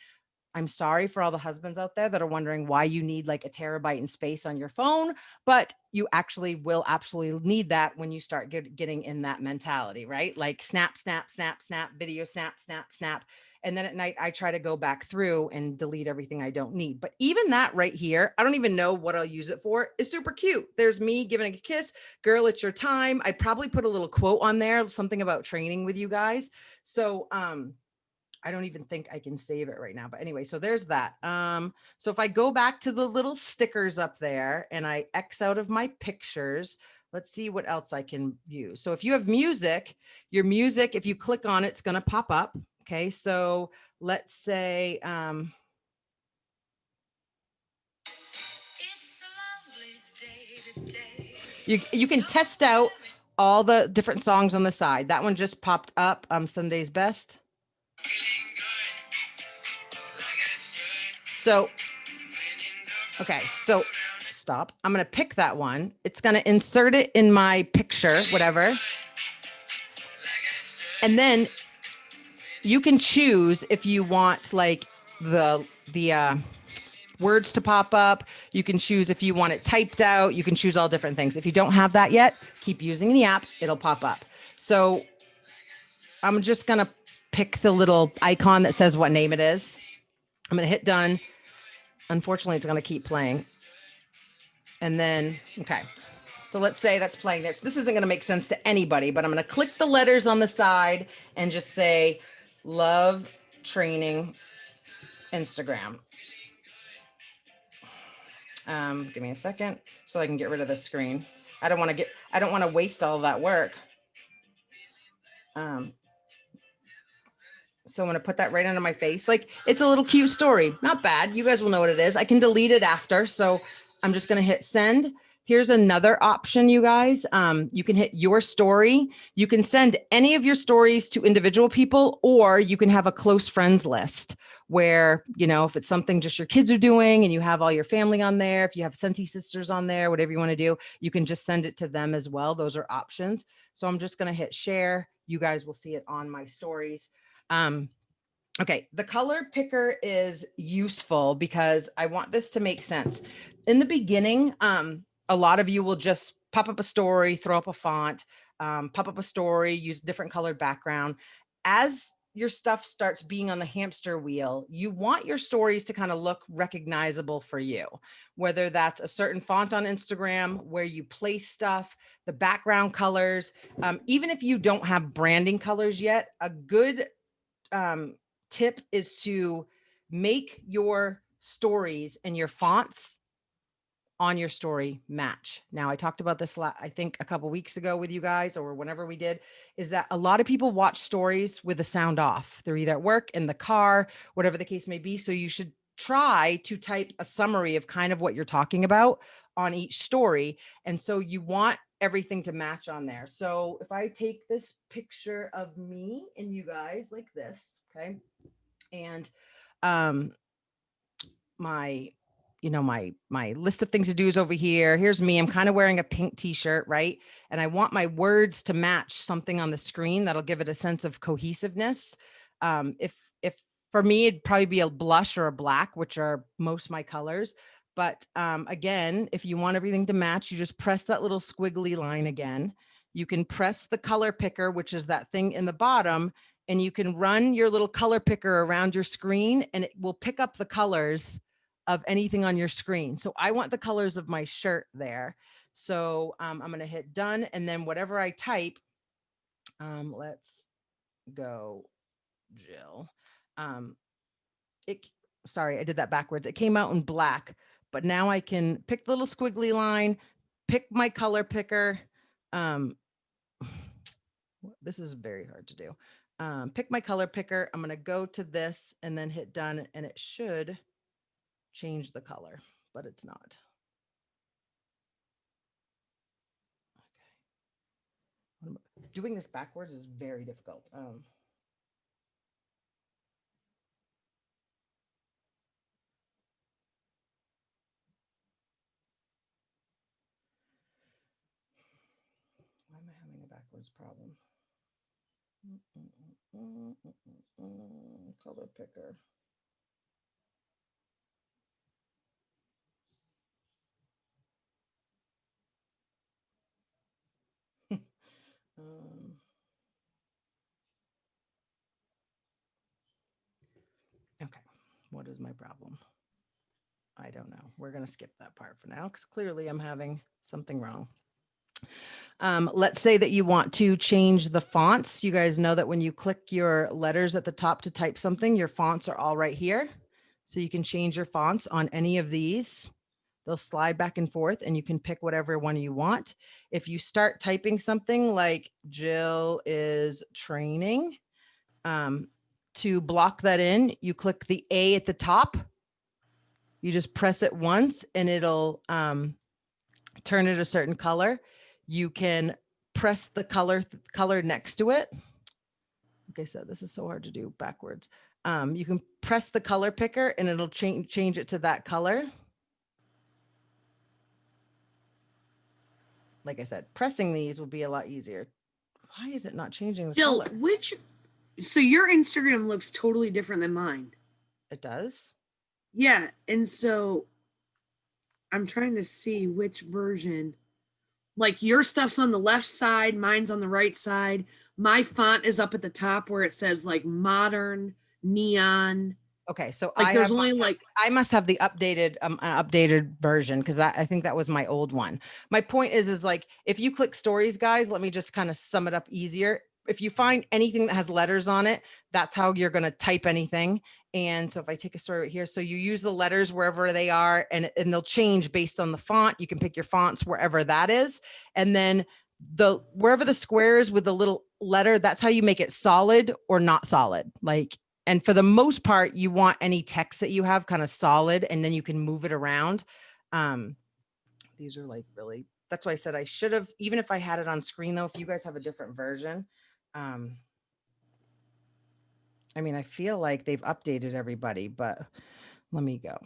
I'm sorry for all the husbands out there that are wondering why you need like a terabyte in space on your phone, but you actually will absolutely need that when you start getting in that mentality, right? Like snap, snap, snap, snap, video, snap, snap, snap. And then at night, I try to go back through and delete everything I don't need. But even that right here, I don't even know what I'll use it for, is super cute. There's me giving a kiss. Girl, it's your time. I'd probably put a little quote on there, something about training with you guys. So, I don't even think I can save it right now, but anyway, so there's that. So if I go back to the little stickers up there and I X out of my pictures, let's see what else I can use. So if you have music, your music, if you click on it, it's going to pop up. Okay. So let's say, you can test out all the different songs on the side. That one just popped up. Sunday's Best. So, okay, so stop. I'm going to pick that one. It's going to insert it in my picture, whatever. And then you can choose if you want like the words to pop up. You can choose if you want it typed out. You can choose all different things. If you don't have that yet, keep using the app. It'll pop up. So I'm just going to pick the little icon that says what name it is. I'm going to hit done. Unfortunately, it's going to keep playing. And then, okay. So let's say that's playing this. This isn't going to make sense to anybody, but I'm going to click the letters on the side and just say, love training Instagram. Give me a second so I can get rid of the screen. I don't want to waste all of that work. So I'm going to put that right under my face. Like, it's a little cute story. Not bad. You guys will know what it is. I can delete it after. So I'm just going to hit send. Here's another option, you guys. You can hit your story. You can send any of your stories to individual people, or you can have a close friends list where, you know, if it's something just your kids are doing and you have all your family on there, if you have Scentsy sisters on there, whatever you want to do, you can just send it to them as well. Those are options. So I'm just going to hit share. You guys will see it on my stories. Okay, the color picker is useful because I want this to make sense. In the beginning, a lot of you will just pop up a story, throw up a font, pop up a story, use different colored background. As your stuff starts being on the hamster wheel, you want your stories to kind of look recognizable for you, whether that's a certain font on Instagram, where you place stuff, the background colors. Even if you don't have branding colors yet, a good tip is to make your stories and your fonts on your story match. Now, I talked about this, I think a couple weeks ago with you guys, or whenever we did, is that a lot of people watch stories with the sound off. They're either at work, in the car, whatever the case may be. So you should try to type a summary of kind of what you're talking about on each story. And so you want everything to match on there. So if I take this picture of me and you guys like this, okay, and my my list of things to do is over here. Here's me. I'm kind of wearing a pink t-shirt, right? And I want my words to match something on the screen that'll give it a sense of cohesiveness. If for me, it'd probably be a blush or a black, which are most of my colors. But again, if you want everything to match, you just press that little squiggly line again. You can press the color picker, which is that thing in the bottom, and you can run your little color picker around your screen and it will pick up the colors of anything on your screen. So I want the colors of my shirt there. So I'm going to hit done. And then whatever I type, let's go, Jill. Sorry, I did that backwards. It came out in black, but now I can pick the little squiggly line, pick my color picker. This is very hard to do. Pick my color picker. I'm going to go to this and then hit done, and it should change the color, but it's not. Okay. Doing this backwards is very difficult. Why am I having a backwards problem? Color picker. Okay, what is my problem? I don't know. We're going to skip that part for now because clearly I'm having something wrong. Let's say that you want to change the fonts. You guys know that when you click your letters at the top to type something, your fonts are all right here. So you can change your fonts on any of these. They'll slide back and forth and you can pick whatever one you want. If you start typing something like Jill is training, to block that in, you click the A at the top. You just press it once and it'll turn it a certain color. You can press the color next to it. Like I said, this is so hard to do backwards. You can press the color picker and it'll change it to that color. Like I said, pressing these will be a lot easier. Why is it not changing the Jill, color? So your Instagram looks totally different than mine. It does? Yeah. And so I'm trying to see which version. Like your stuff's on the left side, mine's on the right side. My font is up at the top where it says like modern neon. Okay, so like there's only like I must have the updated version because I think that was my old one. My point is like if you click stories, guys, let me just kind of sum it up easier. if you find anything that has letters on it, that's how you're going to type anything. And so if I take a story right here, so you use the letters wherever they are, and they'll change based on the font. You can pick your fonts wherever that is. And then wherever the square is with the little letter, that's how you make it solid or not solid. Like, and for the most part, you want any text that you have kind of solid, and then you can move it around. These are like really, that's why I said I should have, even if I had it on screen though, if you guys have a different version. I mean, I feel like they've updated everybody, but let me go.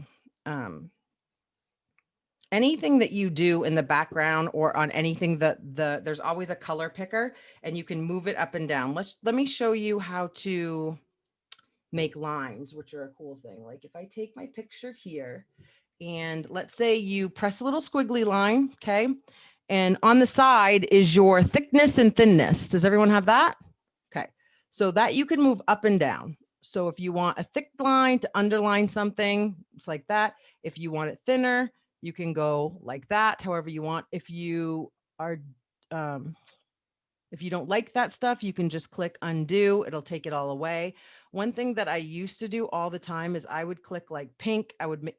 Anything that you do in the background or on anything that there's always a color picker, and you can move it up and down. Let me show you how to make lines, which are a cool thing. Like if I take my picture here, and let's say you press a little squiggly line, okay? And on the side is your thickness and thinness. Does everyone have that? Okay, so that you can move up and down. So if you want a thick line to underline something, it's like that. If you want it thinner, you can go like that, however you want. If you are, if you don't like that stuff, you can just click undo. It'll take it all away. One thing that I used to do all the time is I would click like pink. I would make,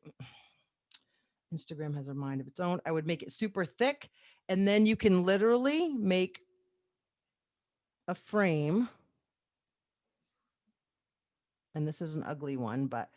Instagram has a mind of its own. I would make it super thick, and then you can literally make a frame. And this is an ugly one, but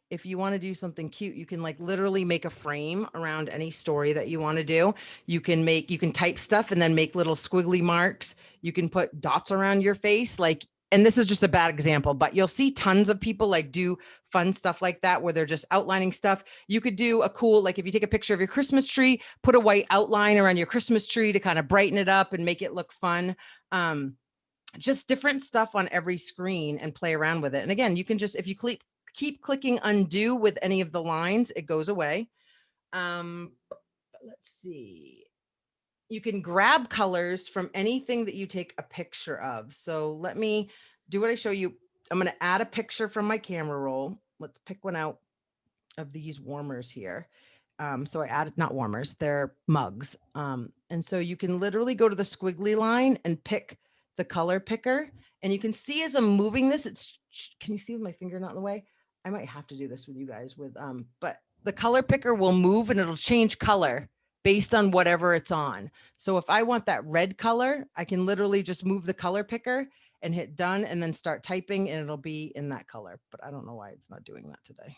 if you want to do something cute, you can like literally make a frame around any story that you want to do. You can type stuff and then make little squiggly marks. You can put dots around your face. Like, and this is just a bad example, but you'll see tons of people like do fun stuff like that, where they're just outlining stuff. You could do a cool, like if you take a picture of your Christmas tree, put a white outline around your Christmas tree to kind of brighten it up and make it look fun. Just different stuff on every screen and play around with it. And again, you can just, if you keep clicking undo with any of the lines, it goes away. Let's see. You can grab colors from anything that you take a picture of. So let me do what I show you. I'm going to add a picture from my camera roll. Let's pick one out of these warmers here. So I added, not warmers, they're mugs. And so you can literally go to the squiggly line and pick the color picker. And you can see as I'm moving this, can you see with my finger not in the way? I might have to do this with you guys but the color picker will move and it'll change color based on whatever it's on. So if I want that red color, I can literally just move the color picker and hit done and then start typing, and it'll be in that color. But I don't know why it's not doing that today.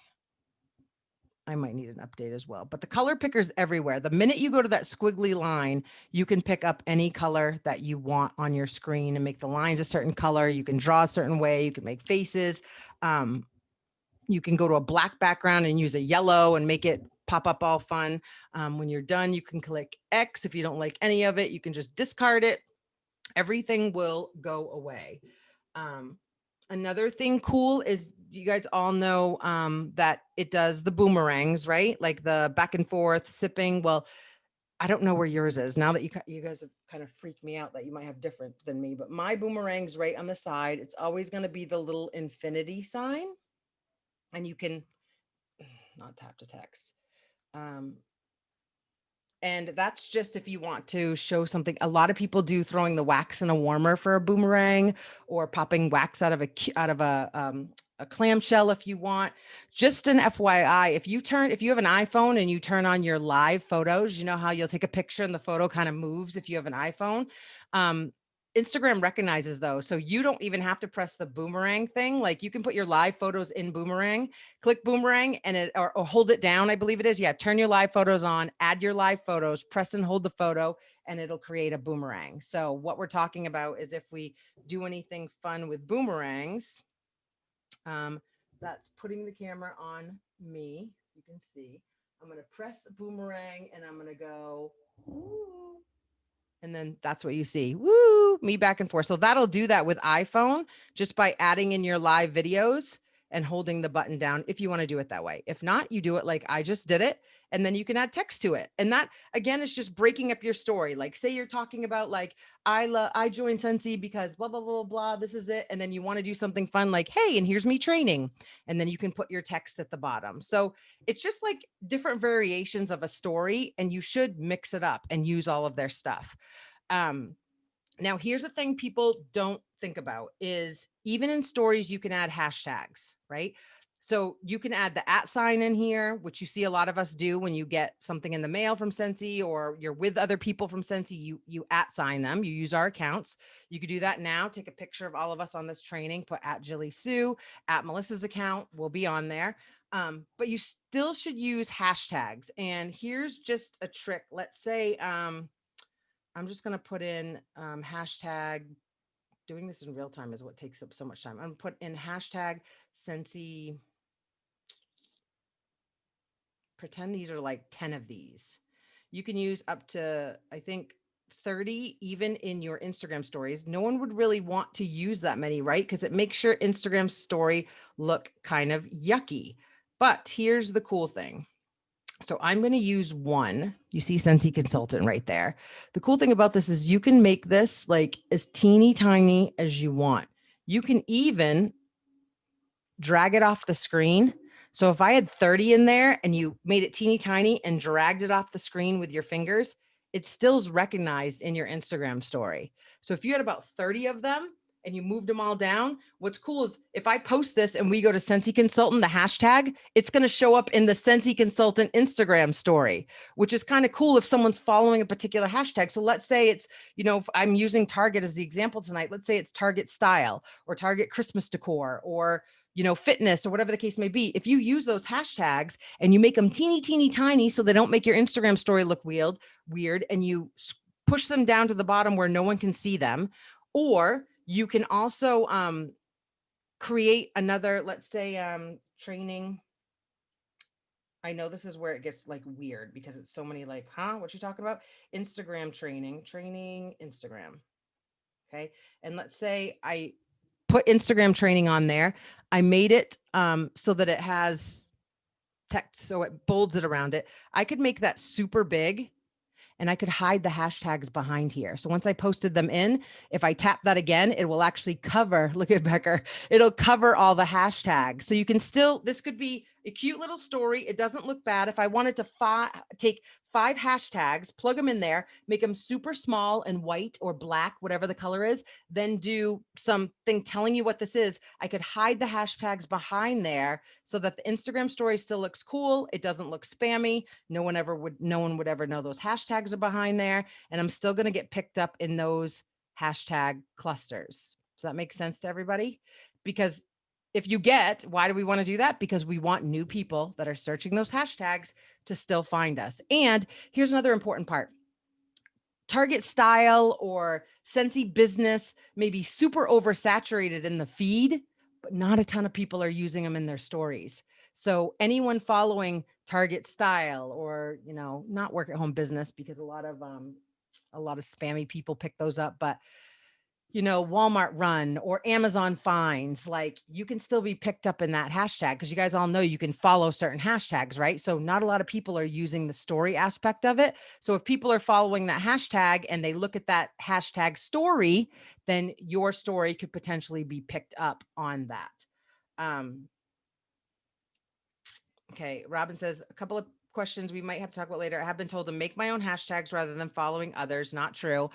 I might need an update as well, but the color picker's everywhere. The minute you go to that squiggly line, you can pick up any color that you want on your screen and make the lines a certain color. You can draw a certain way. You can make faces. You can go to a black background and use a yellow and make it pop up all fun. When you're done, you can click X. If you don't like any of it, you can just discard it. Everything will go away. Another thing cool is, you guys all know that it does the boomerangs, right? Like the back and forth sipping. Well, I don't know where yours is now that you guys have kind of freaked me out that you might have different than me, but my boomerang's right on the side. It's always going to be the little infinity sign, and you can not tap to text. And that's just if you want to show something. A lot of people do throwing the wax in a warmer for a boomerang, or popping wax out of a clamshell if you want. Just an FYI, if you have an iPhone and you turn on your live photos, you know how you'll take a picture and the photo kind of moves if you have an iPhone. Instagram recognizes those. So you don't even have to press the boomerang thing. Like you can put your live photos in boomerang, click boomerang, and or hold it down. I believe it is. Yeah. Turn your live photos on, add your live photos, press and hold the photo, and it'll create a boomerang. So what we're talking about is if we do anything fun with boomerangs, that's putting the camera on me. You can see, I'm going to press boomerang and I'm going to go, woo. And then that's what you see. Woo, me back and forth. So that'll do that with iPhone just by adding in your live videos and holding the button down if you want to do it that way. If not, you do it like I just did it, and then you can add text to it. And that again is just breaking up your story. Like say you're talking about like I joined Scentsy because blah blah blah blah, this is it, and then you want to do something fun like, hey, and here's me training, and then you can put your text at the bottom. So it's just like different variations of a story, and you should mix it up and use all of their stuff. Now, here's the thing people don't think about is even in stories, you can add hashtags, right? So you can add the @ in here, which you see a lot of us do when you get something in the mail from Scentsy or you're with other people from Scentsy, you @ them, you use our accounts. You could do that now. Take a picture of all of us on this training, put @JillySue, @Melissa's account will be on there. But you still should use hashtags. And here's just a trick. Let's say, I'm just going to put in hashtag. Doing this in real time is what takes up so much time. I'm going to put in hashtag Scentsy. Pretend these are like 10 of these. You can use up to, I think, 30 even in your Instagram stories. No one would really want to use that many, right? Because it makes your Instagram story look kind of yucky. But here's the cool thing. So I'm going to use one. You see Scentsy Consultant right there. The cool thing about this is you can make this like as teeny tiny as you want. You can even drag it off the screen. So if I had 30 in there and you made it teeny tiny and dragged it off the screen with your fingers, it still is recognized in your Instagram story. So if you had about 30 of them and you moved them all down, what's cool is if I post this and we go to Scentsy Consultant, the hashtag, it's going to show up in the Scentsy Consultant Instagram story, which is kind of cool if someone's following a particular hashtag. So let's say it's, if I'm using Target as the example tonight, let's say it's Target style or Target Christmas decor or fitness or whatever the case may be. If you use those hashtags and you make them teeny, teeny, tiny, so they don't make your Instagram story look weird, and you push them down to the bottom where no one can see them, or you can also create another, let's say, training. I know this is where it gets like weird because it's so many like, what you talking about? Instagram training, Instagram. Okay. And let's say I put Instagram training on there. I made it so that it has text, so it bolds it around it. I could make that super big and I could hide the hashtags behind here. So once I posted them in, if I tap that again, it will actually cover, look at Becker, it'll cover all the hashtags. So you can still, this could be a cute little story. It doesn't look bad. If I wanted to take 5 hashtags, plug them in there, make them super small and white or black, whatever the color is, then do something telling you what this is. I could hide the hashtags behind there so that the Instagram story still looks cool. It doesn't look spammy. No one would ever know those hashtags are behind there. And I'm still going to get picked up in those hashtag clusters. Does that make sense to everybody? Because if you get, why do we want to do that? Because we want new people that are searching those hashtags to still find us. And here's another important part. Target style or Scentsy business may be super oversaturated in the feed, but not a ton of people are using them in their stories. So anyone following Target style or, not work at home business, because a lot of spammy people pick those up, but Walmart run or Amazon finds, like you can still be picked up in that hashtag because you guys all know you can follow certain hashtags, right? So not a lot of people are using the story aspect of it. So if people are following that hashtag and they look at that hashtag story, then your story could potentially be picked up on that. Okay. Robin says a couple of questions we might have to talk about later. I have been told to make my own hashtags rather than following others. Not true.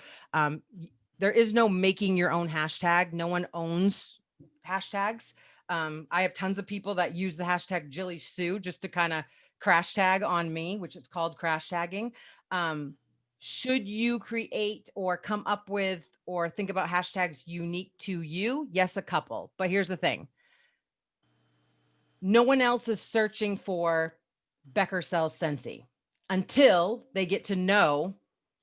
There is no making your own hashtag. No one owns hashtags. I have tons of people that use the hashtag Jilly Sue just to kind of crash tag on me, which is called crash tagging. Should you create or come up with or think about hashtags unique to you? Yes, a couple. But here's the thing. No one else is searching for Becker sells Scentsy until they get to know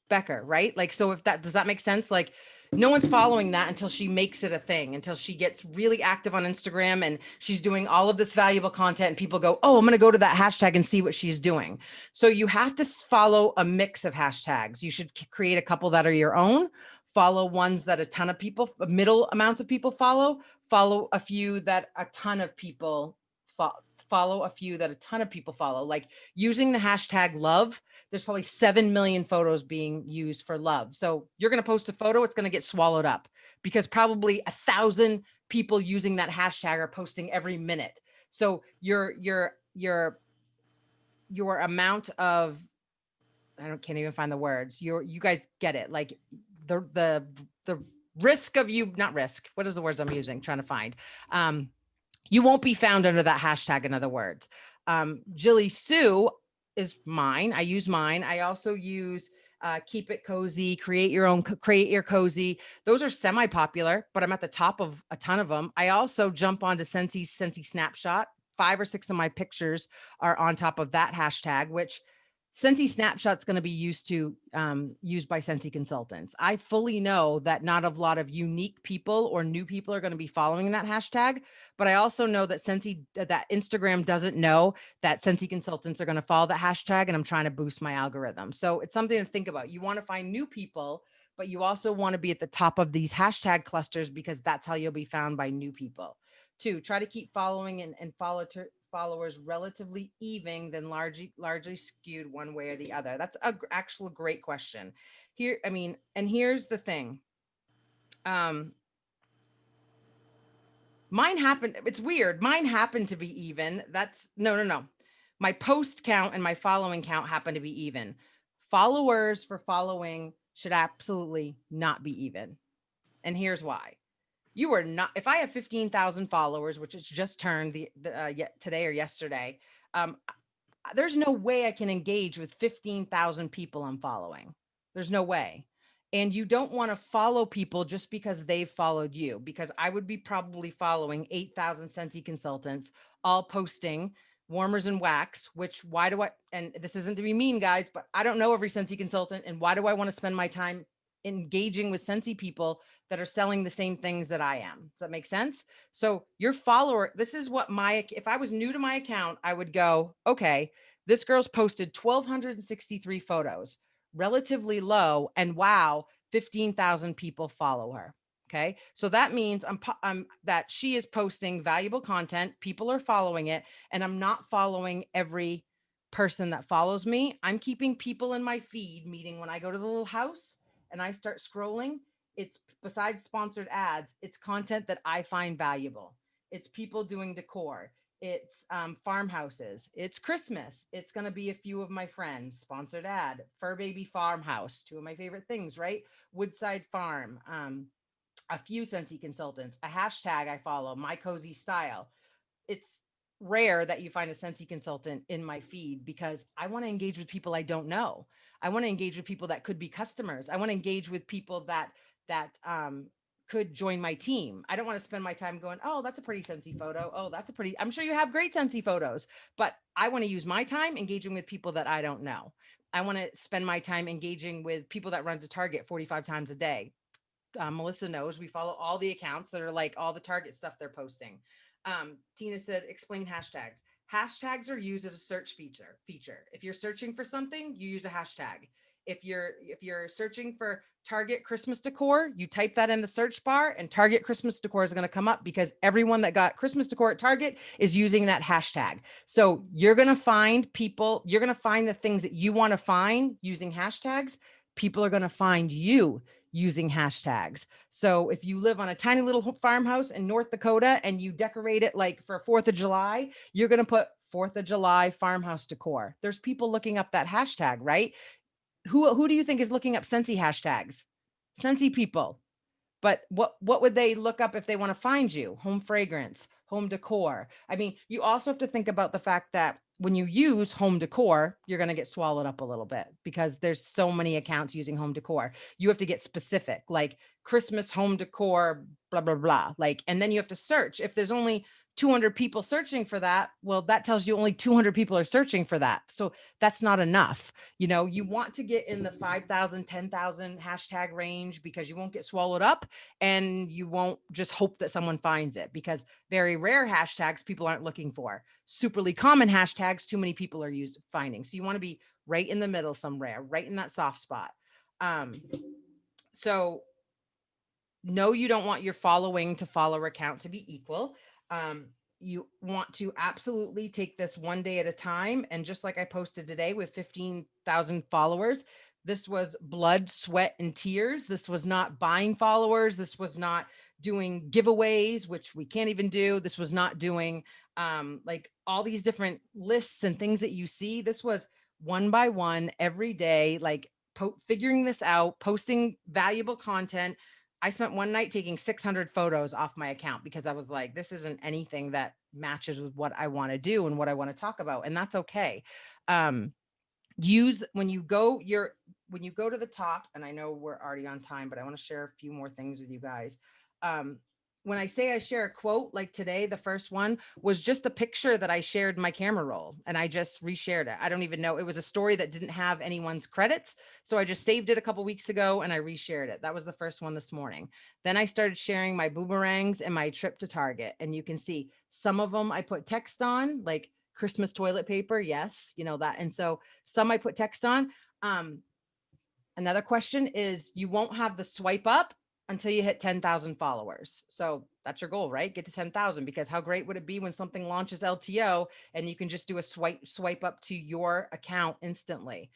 Becker, right? Like, so if that, does that make sense? Like, no one's following that until she makes it a thing, until she gets really active on Instagram and she's doing all of this valuable content and people go, oh, I'm going to go to that hashtag and see what she's doing. So you have to follow a mix of hashtags. You should create a couple that are your own, follow ones that a ton of people, middle amounts of people follow a few that a ton of people follow a few that a ton of people follow, like using the hashtag love. There's probably 7 million photos being used for love. So you're going to post a photo, it's going to get swallowed up because probably 1,000 people using that hashtag are posting every minute. So your amount of, can't even find the words. You guys get it. Like the the risk of you, not risk, what is the words I'm using, trying to find? You won't be found under that hashtag, in other words. Jilly Sue is mine. I use mine. I also use Keep It Cozy, Create Your Cozy. Those are semi-popular, but I'm at the top of a ton of them. I also jump onto Scentsy Snapshot. 5 or 6 of my pictures are on top of that hashtag, which Scentsy Snapshot's going to be used by Scentsy consultants. I fully know that not a lot of unique people or new people are going to be following that hashtag, but I also know that that Instagram doesn't know that Scentsy consultants are going to follow that hashtag, and I'm trying to boost my algorithm. So it's something to think about. You want to find new people, but you also want to be at the top of these hashtag clusters because that's how you'll be found by new people. 2, try to keep following and followers relatively even than largely skewed one way or the other. That's actual great question. And here's the thing. Mine happened. It's weird. Mine happened to be even. That's no. My post count and my following count happen to be even. Followers for following should absolutely not be even. And here's why. You are not, if I have 15,000 followers, which it's just turned today or yesterday, there's no way I can engage with 15,000 people I'm following. There's no way. And you don't want to follow people just because they've followed you, because I would be probably following 8,000 Scentsy consultants, all posting warmers and wax, and this isn't to be mean, guys, but I don't know every Scentsy consultant. And why do I want to spend my time engaging with Scentsy people that are selling the same things that I am? Does that make sense? So your follower, this is what if I was new to my account, I would go, okay, this girl's posted 1,263 photos, relatively low, and wow, 15,000 people follow her. Okay. So that means that she is posting valuable content. People are following it, and I'm not following every person that follows me. I'm keeping people in my feed, meaning when I go to the little house and I start scrolling, it's besides sponsored ads, it's content that I find valuable. It's people doing decor. It's farmhouses. It's Christmas. It's going to be a few of my friends. Sponsored ad. Fur Baby Farmhouse. 2 of my favorite things, right? Woodside Farm. A few Scentsy consultants. A hashtag I follow. My Cozy Style. It's rare that you find a Scentsy consultant in my feed because I want to engage with people I don't know. I want to engage with people that could be customers. I want to engage with people that could join my team. I don't want to spend my time going, oh, that's a pretty Scentsy photo. Oh, I'm sure you have great Scentsy photos, but I want to use my time engaging with people that I don't know. I want to spend my time engaging with people that run to Target 45 times a day. Melissa knows we follow all the accounts that are like all the Target stuff they're posting. Tina said, explain hashtags. Hashtags are used as a search feature. If you're searching for something, you use a hashtag. If you're searching for Target Christmas decor, you type that in the search bar and Target Christmas decor is going to come up because everyone that got Christmas decor at Target is using that hashtag. So you're going to find the things that you want to find using hashtags. People are going to find you using hashtags. So if you live on a tiny little farmhouse in North Dakota and you decorate it like for 4th of July, you're going to put 4th of July farmhouse decor. There's people looking up that hashtag, right? Who do you think is looking up Scentsy hashtags? Scentsy people. But what would they look up if they want to find you? Home fragrance, home decor. I mean, you also have to think about the fact that when you use home decor, you're going to get swallowed up a little bit because there's so many accounts using home decor. You have to get specific, like Christmas home decor, blah, blah, blah. Like, and then you have to search. If there's only 200 people searching for that, well, that tells you only 200 people are searching for that. So that's not enough. You want to get in the 5,000, 10,000 hashtag range because you won't get swallowed up and you won't just hope that someone finds it, because very rare hashtags people aren't looking for. Superly common hashtags, too many people are finding. So you want to be right in the middle somewhere, right in that soft spot. So no, you don't want your following to follower count to be equal. You want to absolutely take this one day at a time. And just like I posted today with 15,000 followers, this was blood, sweat, and tears. This was not buying followers. This was not doing giveaways, which we can't even do. This was not doing like all these different lists and things that you see. This was one by one every day, like figuring this out, posting valuable content, I spent one night taking 600 photos off my account because I was like, this isn't anything that matches with what I want to do and what I want to talk about. And that's okay. Use when you go to the top, and I know we're already on time, but I want to share a few more things with you guys. When I say I share a quote, like today, the first one was just a picture that I shared my camera roll and I just reshared it. I don't even know. It was a story that didn't have anyone's credits. So I just saved it a couple weeks ago and I reshared it. That was the first one this morning. Then I started sharing my boomerangs and my trip to Target. And you can see some of them I put text on, like Christmas toilet paper. Yes, you know that. And so some I put text on. Another question is you won't have the swipe up until you hit 10,000 followers. So that's your goal, right? Get to 10,000, because how great would it be when something launches LTO and you can just do a swipe up to your account instantly.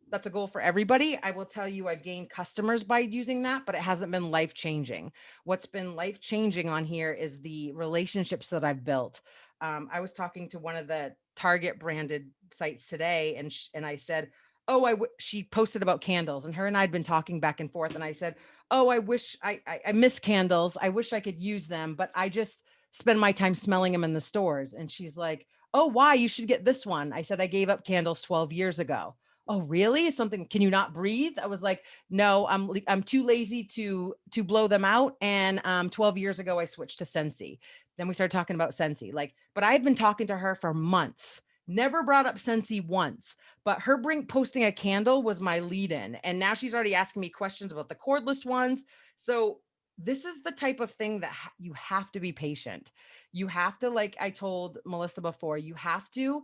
That's a goal for everybody. I will tell you, I've gained customers by using that, but it hasn't been life changing. What's been life changing on here is the relationships that I've built. I was talking to one of the Target branded sites today, and I said, "Oh, she posted about candles, and her and I had been talking back and forth, and I said, "Oh, I wish I miss candles. I wish I could use them, but I just spend my time smelling them in the stores." And she's like, "Oh, why? You should get this one." I said, "I gave up candles 12 years ago." "Oh, really? Something, can you not breathe?" I was like, "No, I'm too lazy to blow them out." And 12 years ago, I switched to Scentsy. Then we started talking about Scentsy. But I've been talking to her for months. Never brought up Scentsy once, but her posting a candle was my lead in. And now she's already asking me questions about the cordless ones. So this is the type of thing that you have to be patient. You have to, like I told Melissa before, you have to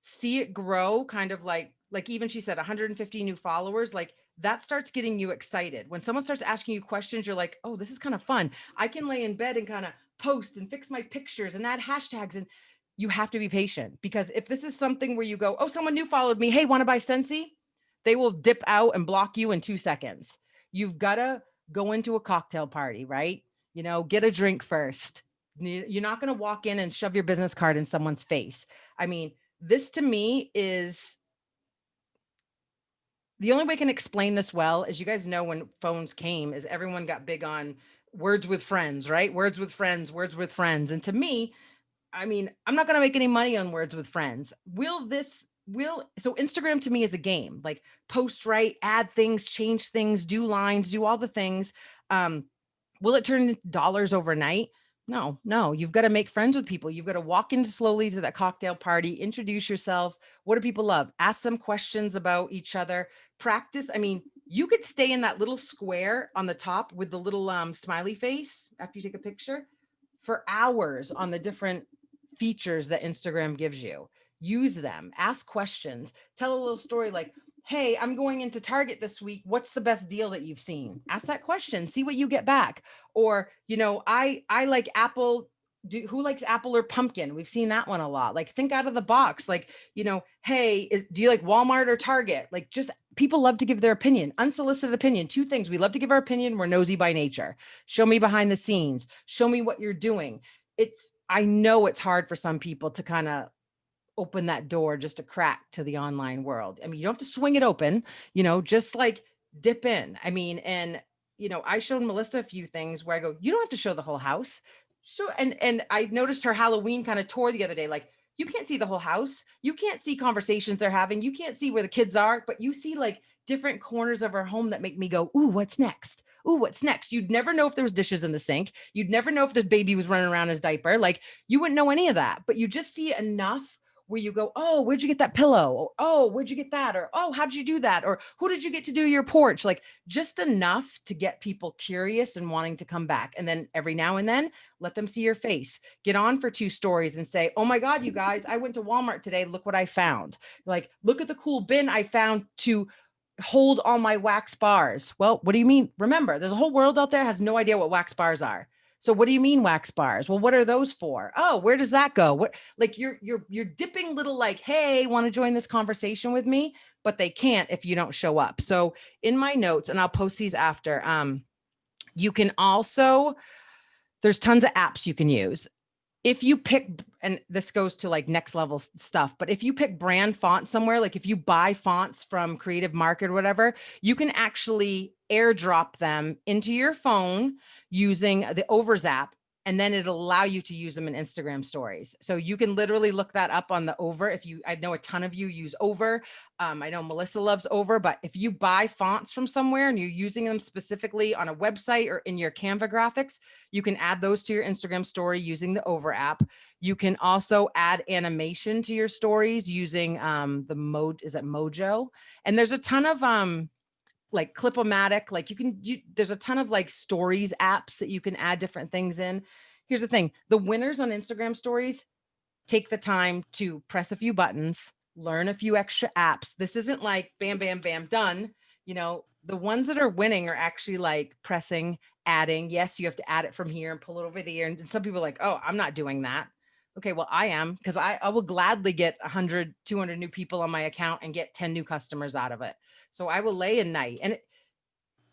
see it grow, kind of like even she said 150 new followers, like that starts getting you excited. When someone starts asking you questions, you're like, oh, this is kind of fun. I can lay in bed and kind of post and fix my pictures and add hashtags. And you have to be patient, because if this is something where you go, oh, someone new followed me, hey, want to buy Scentsy? They will dip out and block you in 2 seconds. You've got to go into a cocktail party, right? Get a drink first. You're not going to walk in and shove your business card in someone's face. I mean, this to me is the only way I can explain this well. As you guys know, when phones came, is everyone got big on words with friends, right? Words with friends, words with friends. And to me, I mean, I'm not going to make any money on words with friends. So Instagram to me is a game, like post, right, add things, change things, do lines, do all the things. Will it turn into dollars overnight? No, you've got to make friends with people. You've got to walk in slowly to that cocktail party, introduce yourself. What do people love? Ask them questions about each other. Practice. I mean, you could stay in that little square on the top with the little smiley face after you take a picture for hours on the different features that Instagram gives you. Use them, ask questions, tell a little story like, hey, I'm going into Target this week. What's the best deal that you've seen? Ask that question, see what you get back. Or, I like apple. Who likes apple or pumpkin? We've seen that one a lot. Like, think out of the box. Like, hey, do you like Walmart or Target? Like, just people love to give their opinion, unsolicited opinion. Two things: we love to give our opinion. We're nosy by nature. Show me behind the scenes. Show me what you're doing. I know it's hard for some people to kind of open that door just a crack to the online world. I mean, you don't have to swing it open, just like dip in. I mean, and I showed Melissa a few things where I go, you don't have to show the whole house. So, and I noticed her Halloween kind of tour the other day, like, you can't see the whole house. You can't see conversations they're having. You can't see where the kids are, but you see like different corners of her home that make me go, ooh, what's next? Ooh, what's next? You'd never know if there was dishes in the sink. You'd never know if the baby was running around his diaper. Like, you wouldn't know any of that, but you just see enough where you go, oh, where'd you get that pillow? Or, oh, where'd you get that? Or, oh, how'd you do that? Or who did you get to do your porch? Like, just enough to get people curious and wanting to come back. And then every now and then, let them see your face. Get on for 2 stories and say, oh my God, you guys, I went to Walmart today. Look what I found. Like, look at the cool bin I found to hold all my wax bars. Well, what do you mean? Remember, there's a whole world out there has no idea what wax bars are. So what do you mean wax bars? Well, what are those for? Oh, where does that go? What, like, you're dipping little, like, hey, want to join this conversation with me? But they can't if you don't show up. So in my notes, and I'll post these after, you can also, there's tons of apps you can use. If you pick, and this goes to like next level stuff, but if you pick brand fonts somewhere, like if you buy fonts from Creative Market or whatever, you can actually airdrop them into your phone using the Overs app, and then it'll allow you to use them in Instagram stories. So you can literally look that up on the Over. I know a ton of you use Over. I know Melissa loves Over, but if you buy fonts from somewhere and you're using them specifically on a website or in your Canva graphics, you can add those to your Instagram story using the Over app. You can also add animation to your stories using is it Mojo? And there's a ton of like Clip-O-Matic, like there's a ton of like stories apps that you can add different things in. Here's the thing, the winners on Instagram stories take the time to press a few buttons, learn a few extra apps. This isn't like bam, bam, bam, done. You know, the ones that are winning are actually like pressing, adding. Yes, you have to add it from here and pull it over there. And some people are like, oh, I'm not doing that. Okay, well, I am, because I will gladly get 100, 200 new people on my account and get 10 new customers out of it. So I will lay a night, and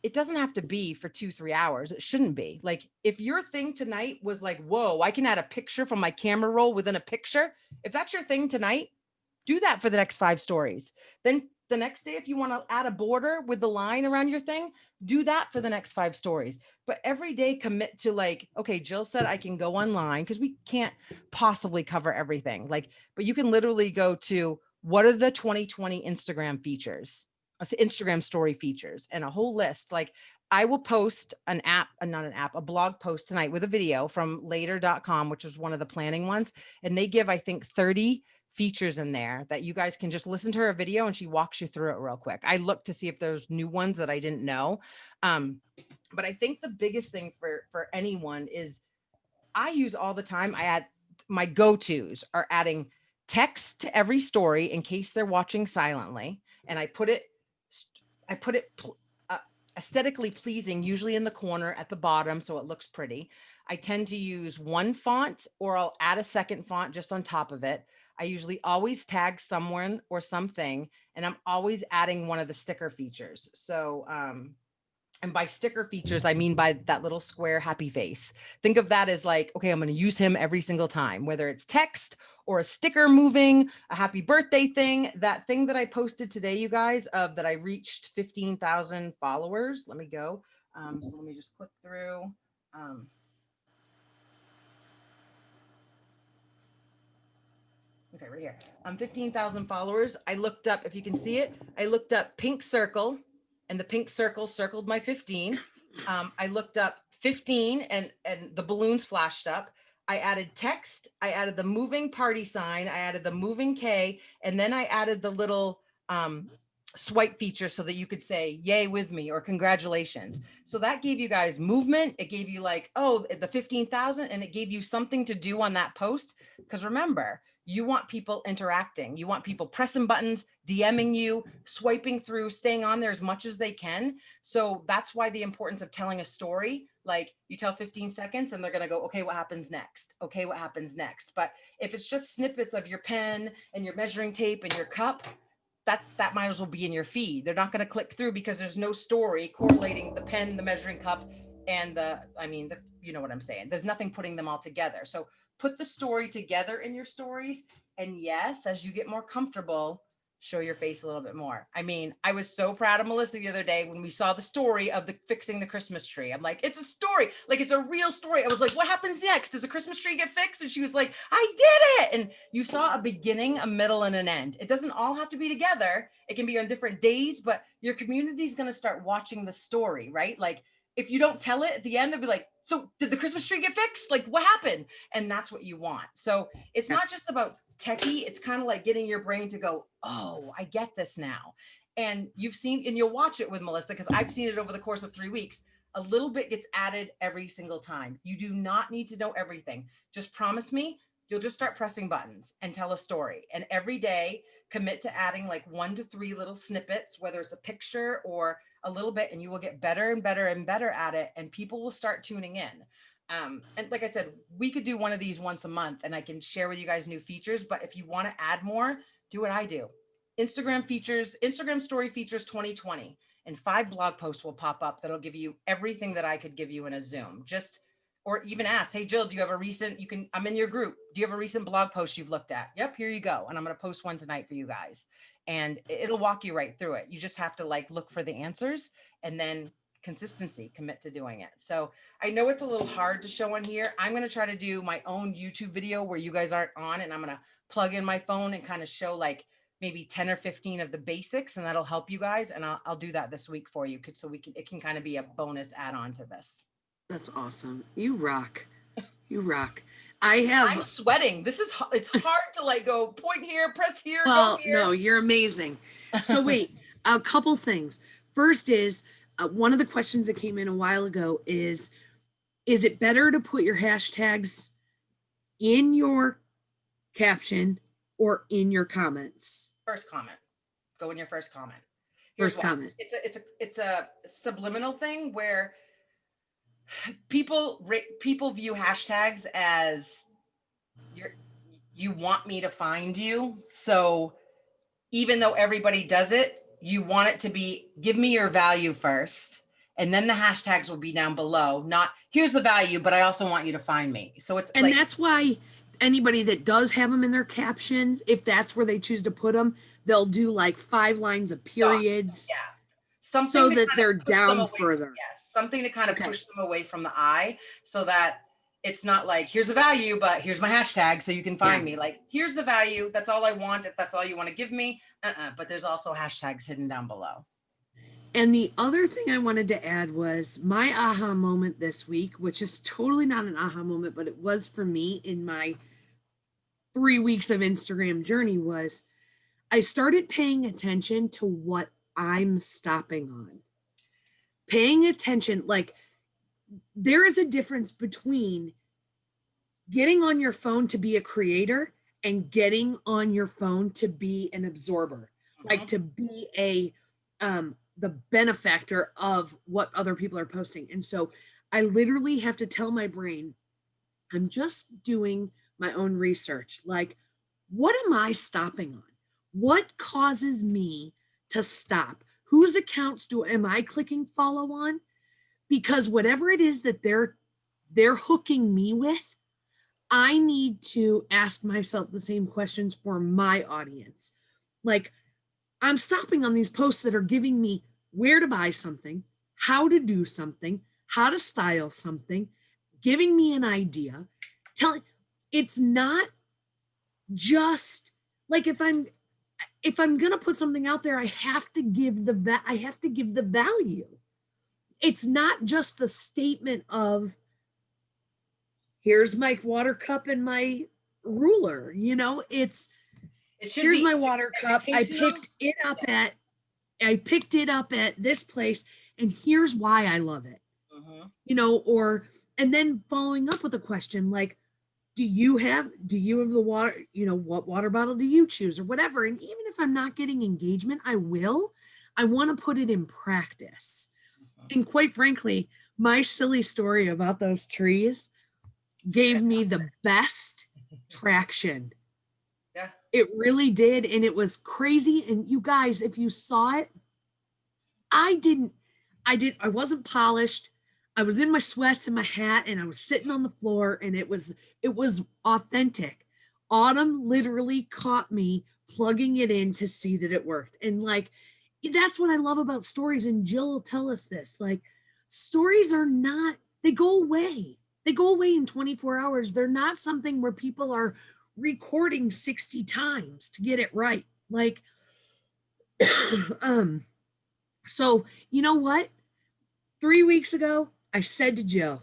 it doesn't have to be for 2-3 hours. It shouldn't be. Like, if your thing tonight was like, whoa, I can add a picture from my camera roll within a picture. If that's your thing tonight, do that for the next 5 stories. Then the next day, if you want to add a border with the line around your thing, do that for the next 5 stories. But every day commit to like, okay, Jill said I can go online, because we can't possibly cover everything. Like, but you can literally go to, what are the 2020 Instagram features, Instagram story features, and a whole list. Like, I will post a blog post tonight with a video from later.com, which is one of the planning ones. And they give, I think, 30 features in there that you guys can just listen to her video, and she walks you through it real quick. I look to see if there's new ones that I didn't know. But I think the biggest thing for anyone is, I use all the time, I add, my go-tos are adding text to every story in case they're watching silently. And I put it aesthetically pleasing, usually in the corner at the bottom, so it looks pretty. I tend to use one font, or I'll add a second font just on top of it. I usually always tag someone or something, and I'm always adding one of the sticker features. So, and by sticker features, I mean by that little square happy face. Think of that as like, okay, I'm going to use him every single time, whether it's text or a sticker moving, a happy birthday thing. That thing that I posted today, you guys, of that I reached 15,000 followers. Let me go. So let me just click through. Okay, right here. 15,000 followers. I looked up, if you can see it, I looked up pink circle, and the pink circle circled my 15. I looked up 15, and the balloons flashed up. I added text. I added the moving party sign. I added the moving K, and then I added the little swipe feature so that you could say yay with me or congratulations. So that gave you guys movement. It gave you like, oh, the 15,000, and it gave you something to do on that post. Because remember, you want people interacting. You want people pressing buttons, DMing you, swiping through, staying on there as much as they can. So that's why the importance of telling a story. Like, you tell 15 seconds and they're going to go, okay, what happens next? Okay, what happens next? But if it's just snippets of your pen and your measuring tape and your cup, that might as well be in your feed. They're not going to click through because there's no story correlating the pen, the measuring cup, and you know what I'm saying. There's nothing putting them all together. So put the story together in your stories. And yes, as you get more comfortable, show your face a little bit more. I mean, I was so proud of Melissa the other day when we saw the story of the fixing the Christmas tree. I'm like, it's a story, like it's a real story. I was like, what happens next? Does the Christmas tree get fixed? And she was like, I did it. And you saw a beginning, a middle, and an end. It doesn't all have to be together. It can be on different days, but your community is going to start watching the story, right? Like, if you don't tell it at the end, they'll be like, so did the Christmas tree get fixed? Like, what happened? And that's what you want. So it's not just about techie. It's kind of like getting your brain to go, oh, I get this now. And you've seen, and you'll watch it with Melissa, because I've seen it over the course of 3 weeks. A little bit gets added every single time. You do not need to know everything. Just promise me you'll just start pressing buttons and tell a story. And every day commit to adding like 1 to 3 little snippets, whether it's a picture or a little bit, and you will get better and better and better at it. And people will start tuning in. And like I said, we could do one of these once a month and I can share with you guys new features. But if you want to add more, do what I do. Instagram features, Instagram story features 2020, and 5 blog posts will pop up that'll give you everything that I could give you in a Zoom. Or even ask, hey, Jill, do you have a recent, I'm in your group. Do you have a recent blog post you've looked at? Yep, here you go. And I'm going to post one tonight for you guys. And it'll walk you right through it. You just have to like look for the answers and then consistency, commit to doing it. So I know it's a little hard to show on here. I'm going to try to do my own YouTube video where you guys aren't on, and I'm going to plug in my phone and kind of show like maybe 10 or 15 of the basics, and that'll help you guys. And I'll do that this week for you. So it can kind of be a bonus add on to this. That's awesome. You rock. You rock. I'm sweating. It's hard to like go point here, press here, well, go here. No, you're amazing. So wait, a couple things. First is one of the questions that came in a while ago is it better to put your hashtags in your caption or in your comments? First comment. Go in your first comment. First comment. It's a subliminal thing where people view hashtags as you want me to find you. So even though everybody does it, you want it to be, give me your value first, and then the hashtags will be down below. Not here's the value, but I also want you to find me. So that's why anybody that does have them in their captions, if that's where they choose to put them, they'll do like 5 lines of periods. Yeah. Something so that they're down further. Yes, something to kind of push them away from the eye, so that it's not like, here's the value, but here's my hashtag so you can find me. Like, here's the value. That's all I want. If that's all you want to give me, but there's also hashtags hidden down below. And the other thing I wanted to add was my aha moment this week, which is totally not an aha moment, but it was for me in my 3 weeks of Instagram journey, was I started paying attention to what I'm stopping on. Paying attention, like there is a difference between getting on your phone to be a creator and getting on your phone to be an absorber, like to be the benefactor of what other people are posting. And so I literally have to tell my brain, I'm just doing my own research. Like, what am I stopping on? What causes me to stop? Whose accounts am I clicking follow on? Because whatever it is that they're hooking me with, I need to ask myself the same questions for my audience. Like, I'm stopping on these posts that are giving me where to buy something, how to do something, how to style something, giving me an idea. It's not just like, if I'm going to put something out there, I have to give the value. It's not just the statement of, here's my water cup and my ruler, here's my water cup. I picked it up at this place, and here's why I love it. And then following up with a question like, do you have the water, what water bottle do you choose, or whatever. And even if I'm not getting engagement, I want to put it in practice. And quite frankly, my silly story about those trees gave me the best traction. Yeah, it really did. And it was crazy. And you guys, if you saw it, I wasn't polished. I was in my sweats and my hat, and I was sitting on the floor, and it was authentic. Autumn literally caught me plugging it in to see that it worked. And like, that's what I love about stories. And Jill will tell us this, like, stories they go away. They go away in 24 hours. They're not something where people are recording 60 times to get it right. Like, so you know what? 3 weeks ago, I said to Jill,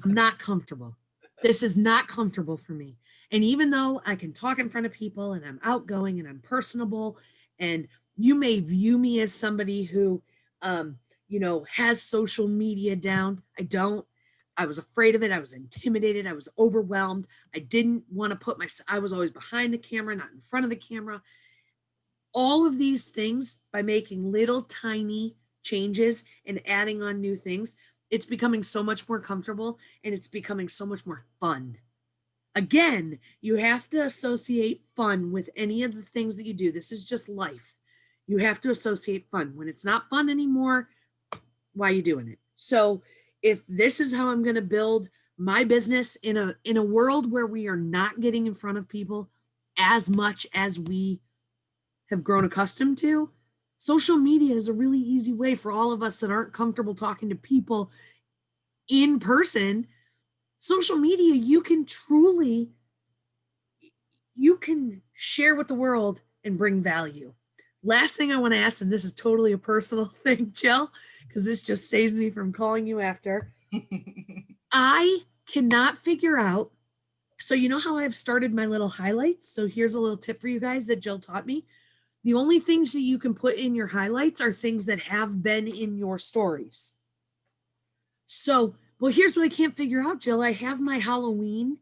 I'm not comfortable. This is not comfortable for me. And even though I can talk in front of people, and I'm outgoing, and I'm personable, and you may view me as somebody who, has social media down, I don't. I was afraid of it. I was intimidated. I was overwhelmed. I didn't want to I was always behind the camera, not in front of the camera. All of these things, by making little tiny changes and adding on new things, it's becoming so much more comfortable, and it's becoming so much more fun. Again, you have to associate fun with any of the things that you do. This is just life. You have to associate fun. When it's not fun anymore, why are you doing it? So if this is how I'm going to build my business in a world where we are not getting in front of people as much as we have grown accustomed to, social media is a really easy way for all of us that aren't comfortable talking to people in person. Social media, you can share with the world and bring value. Last thing I want to ask, and this is totally a personal thing, Jill, because this just saves me from calling you after. I cannot figure out. So, you know how I've started my little highlights? So, here's a little tip for you guys that Jill taught me. The only things that you can put in your highlights are things that have been in your stories. So, well, here's what I can't figure out, Jill. I have my Halloween,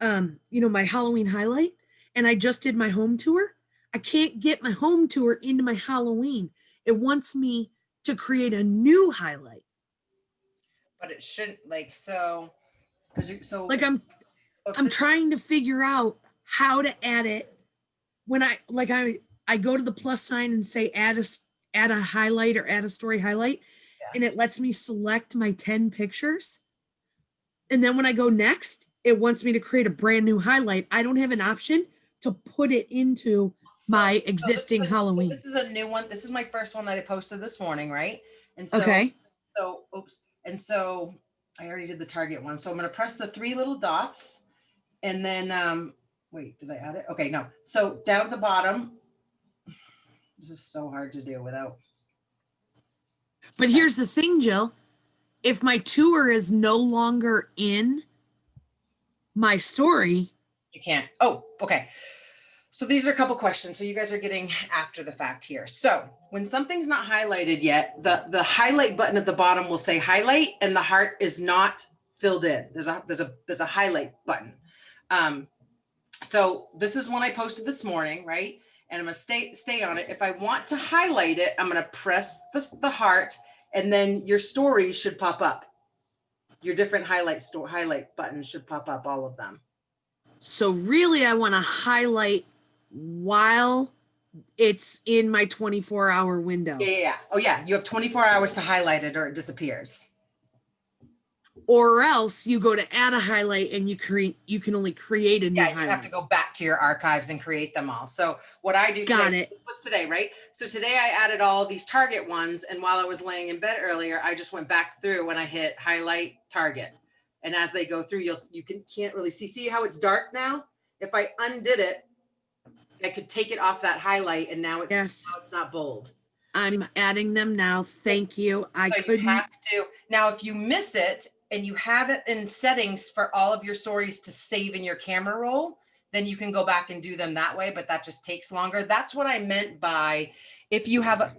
my Halloween highlight, and I just did my home tour. I can't get my home tour into my Halloween. It wants me to create a new highlight. But it shouldn't so like I'm trying to figure out how to add it when I go to the plus sign and say add a highlight or add a story highlight, and it lets me select my 10 pictures. And then when I go next, it wants me to create a brand new highlight. I don't have an option to put it into my existing Halloween. This is a new one. This is my first one that I posted this morning, right? And so, okay. And so I already did the target one. So I'm going to press the 3 little dots, and then, wait, did I add it? Okay, no. So down at the bottom, this is so hard to do without. But here's the thing, Jill. If my tour is no longer in my story, you can't. Oh, okay. So these are a couple questions. So you guys are getting after the fact here. So when something's not highlighted yet, the highlight button at the bottom will say highlight, and the heart is not filled in. There's a highlight button. So this is one I posted this morning, right? And I'm gonna stay on it. If I want to highlight it, I'm gonna press the heart, and then your stories should pop up. Your different highlight buttons should pop up, all of them. So really, I want to highlight while it's in my 24-hour window. Yeah. Oh yeah, you have 24 hours to highlight it or it disappears. Or else you go to add a highlight and you can only create a new highlight. You have to go back to your archives and create them all. So what I do today, this was today, right? So today I added all these target ones, and while I was laying in bed earlier, I just went back through when I hit highlight target. And as they go through, you can't really see how it's dark now. If I undid it, I could take it off that highlight, and now it's not bold. I'm adding them now. Thank you. You have to. Now, if you miss it and you have it in settings for all of your stories to save in your camera roll, then you can go back and do them that way, but that just takes longer. That's what I meant by, if you have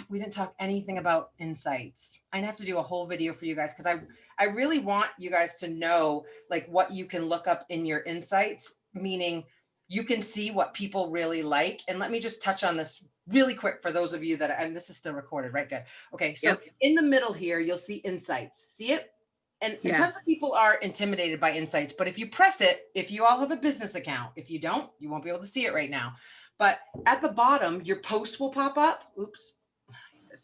we didn't talk anything about insights. I'd have to do a whole video for you guys, because I really want you guys to know like what you can look up in your insights, meaning you can see what people really like. And let me just touch on this really quick for those of you that, and this is still recorded, right? Good. Okay. So in the middle here, you'll see insights. See it? And tons of people are intimidated by insights, but if you press it, if you all have a business account, if you don't, you won't be able to see it right now. But at the bottom, your posts will pop up. Oops.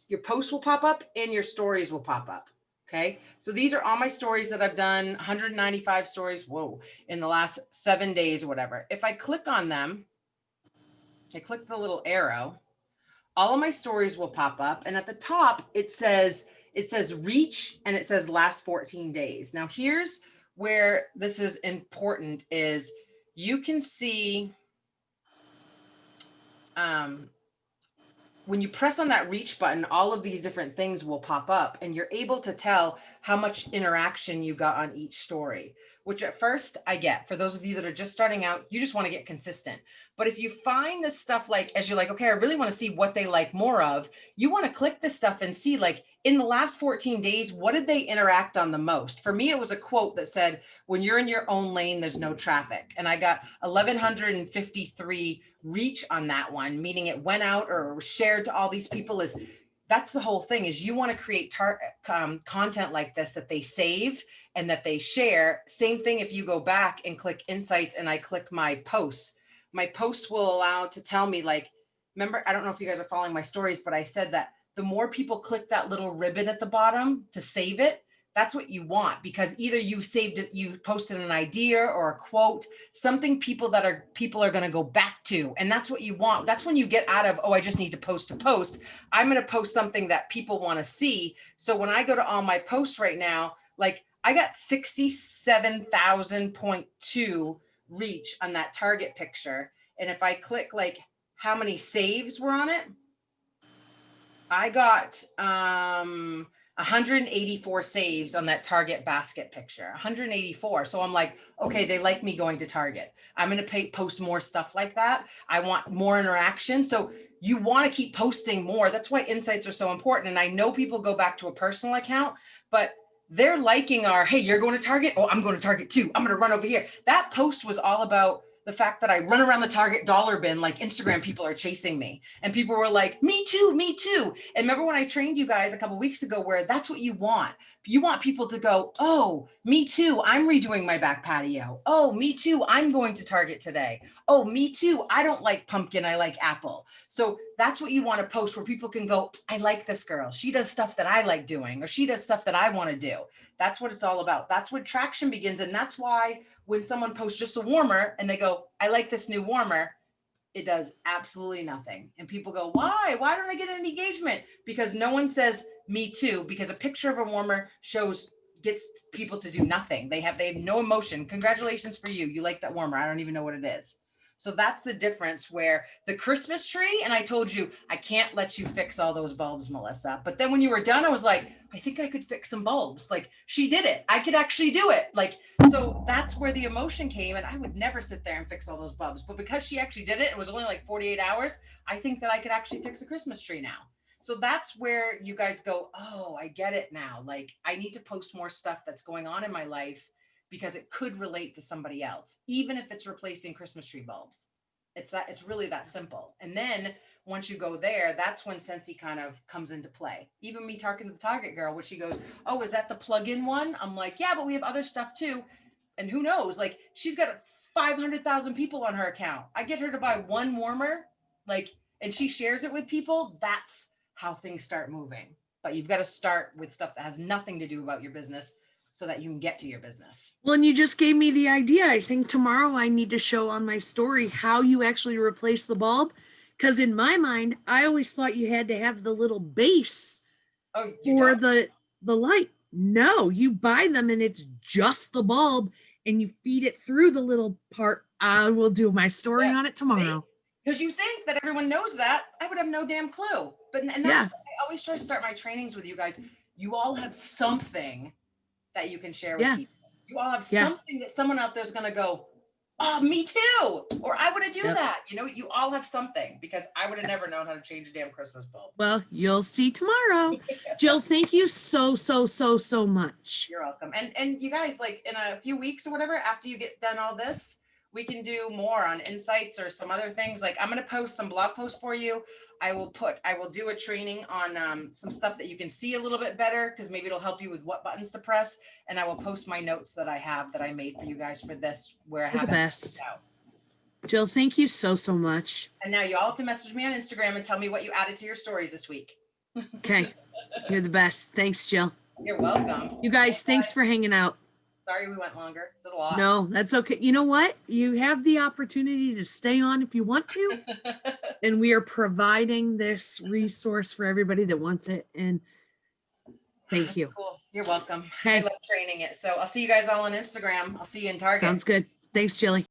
Your posts will pop up and your stories will pop up. Okay. So these are all my stories that I've done, 195 stories. Whoa. In the last 7 days or whatever. If I click on them, I click the little arrow, all of my stories will pop up. And at the top, it says reach, and it says last 14 days. Now here's where this is important, is you can see, when you press on that reach button, all of these different things will pop up, and you're able to tell how much interaction you got on each story, which at first I get. For those of you that are just starting out, you just want to get consistent. But if you find this stuff, like, as you're like, okay, I really want to see what they like more of, you want to click this stuff and see, like, in the last 14 days, what did they interact on the most? For me, it was a quote that said, when you're in your own lane, there's no traffic. And I got 1,153 reach on that one, meaning it went out or was shared to all these people. That's the whole thing, is you want to create content like this that they save and that they share. Same thing if you go back and click insights and I click my posts. My posts will allow to tell me, like, remember, I don't know if you guys are following my stories, but I said that the more people click that little ribbon at the bottom to save it, That's what you want, because either you saved it, you posted an idea or a quote, something people are going to go back to. And that's what you want. That's when you get out of, oh, I just need to post. I'm going to post something that people want to see. So when I go to all my posts right now, like I got 67,000.2 reach on that Target picture. And if I click like how many saves were on it, I got 184 saves on that Target basket picture, 184. So I'm like, okay, they like me going to Target. I'm going to post more stuff like that. I want more interaction. So you want to keep posting more. That's why insights are so important. And I know people go back to a personal account, but they're liking our, hey, you're going to Target. Oh, I'm going to Target too. I'm going to run over here. That post was all about the fact that I run around the Target dollar bin, like Instagram people are chasing me, and people were like, me too, me too. And remember when I trained you guys a couple of weeks ago, where that's what you want. You want people to go, oh, me too, I'm redoing my back patio. Oh, me too, I'm going to Target today. Oh, me too, I don't like pumpkin, I like apple. So that's what you want to post, where people can go, I like this girl. She does stuff that I like doing, or she does stuff that I want to do. That's what it's all about. That's where traction begins. And that's why when someone posts just a warmer and they go, I like this new warmer, it does absolutely nothing. And people go, why? Why don't I get an engagement? Because no one says me too, because a picture of a warmer gets people to do nothing. They have no emotion. Congratulations for you. You like that warmer. I don't even know what it is. So that's the difference, where the Christmas tree, and I told you, I can't let you fix all those bulbs, Melissa. But then when you were done, I was like, I think I could fix some bulbs. Like, she did it. I could actually do it. Like, so that's where the emotion came. And I would never sit there and fix all those bulbs. But because she actually did it, it was only like 48 hours. I think that I could actually fix a Christmas tree now. So that's where you guys go, oh, I get it now. Like, I need to post more stuff that's going on in my life, because it could relate to somebody else, even if it's replacing Christmas tree bulbs. It's really that simple. And then once you go there, that's when Scentsy kind of comes into play. Even me talking to the Target girl, where she goes, oh, is that the plug-in one? I'm like, yeah, but we have other stuff too. And who knows, like, she's got 500,000 people on her account. I get her to buy one warmer, like, and she shares it with people. That's how things start moving. But you've got to start with stuff that has nothing to do about your business, so that you can get to your business. Well, and you just gave me the idea. I think tomorrow I need to show on my story how you actually replace the bulb. Because in my mind, I always thought you had to have the little base for the light. No, you buy them and it's just the bulb, and you feed it through the little part. I will do my story on it tomorrow. Because you think that everyone knows that. I would have no damn clue. But and that's why I always try to start my trainings with you guys. You all have something that you can share with people. You all have something that someone out there is going to go, oh, me too. Or I want to do that. You know, you all have something, because I would have never known how to change a damn Christmas bulb. Well, you'll see tomorrow. Jill, thank you so much. You're welcome. And you guys, like, in a few weeks or whatever, after you get done all this, we can do more on insights or some other things. Like, I'm going to post some blog posts for you. I will do a training on some stuff that you can see a little bit better, because maybe it'll help you with what buttons to press. And I will post my notes that I made for you guys for this, where I have the best. Jill, thank you so much. And now you all have to message me on Instagram and tell me what you added to your stories this week. Okay. You're the best. Thanks, Jill. You're welcome. You guys, thanks for hanging out. Sorry we went longer. There's a lot. No, that's okay. You know what? You have the opportunity to stay on if you want to. And we are providing this resource for everybody that wants it. And thank you. Cool. You're welcome. Okay. I love training it. So I'll see you guys all on Instagram. I'll see you in Target. Sounds good. Thanks, Jilly.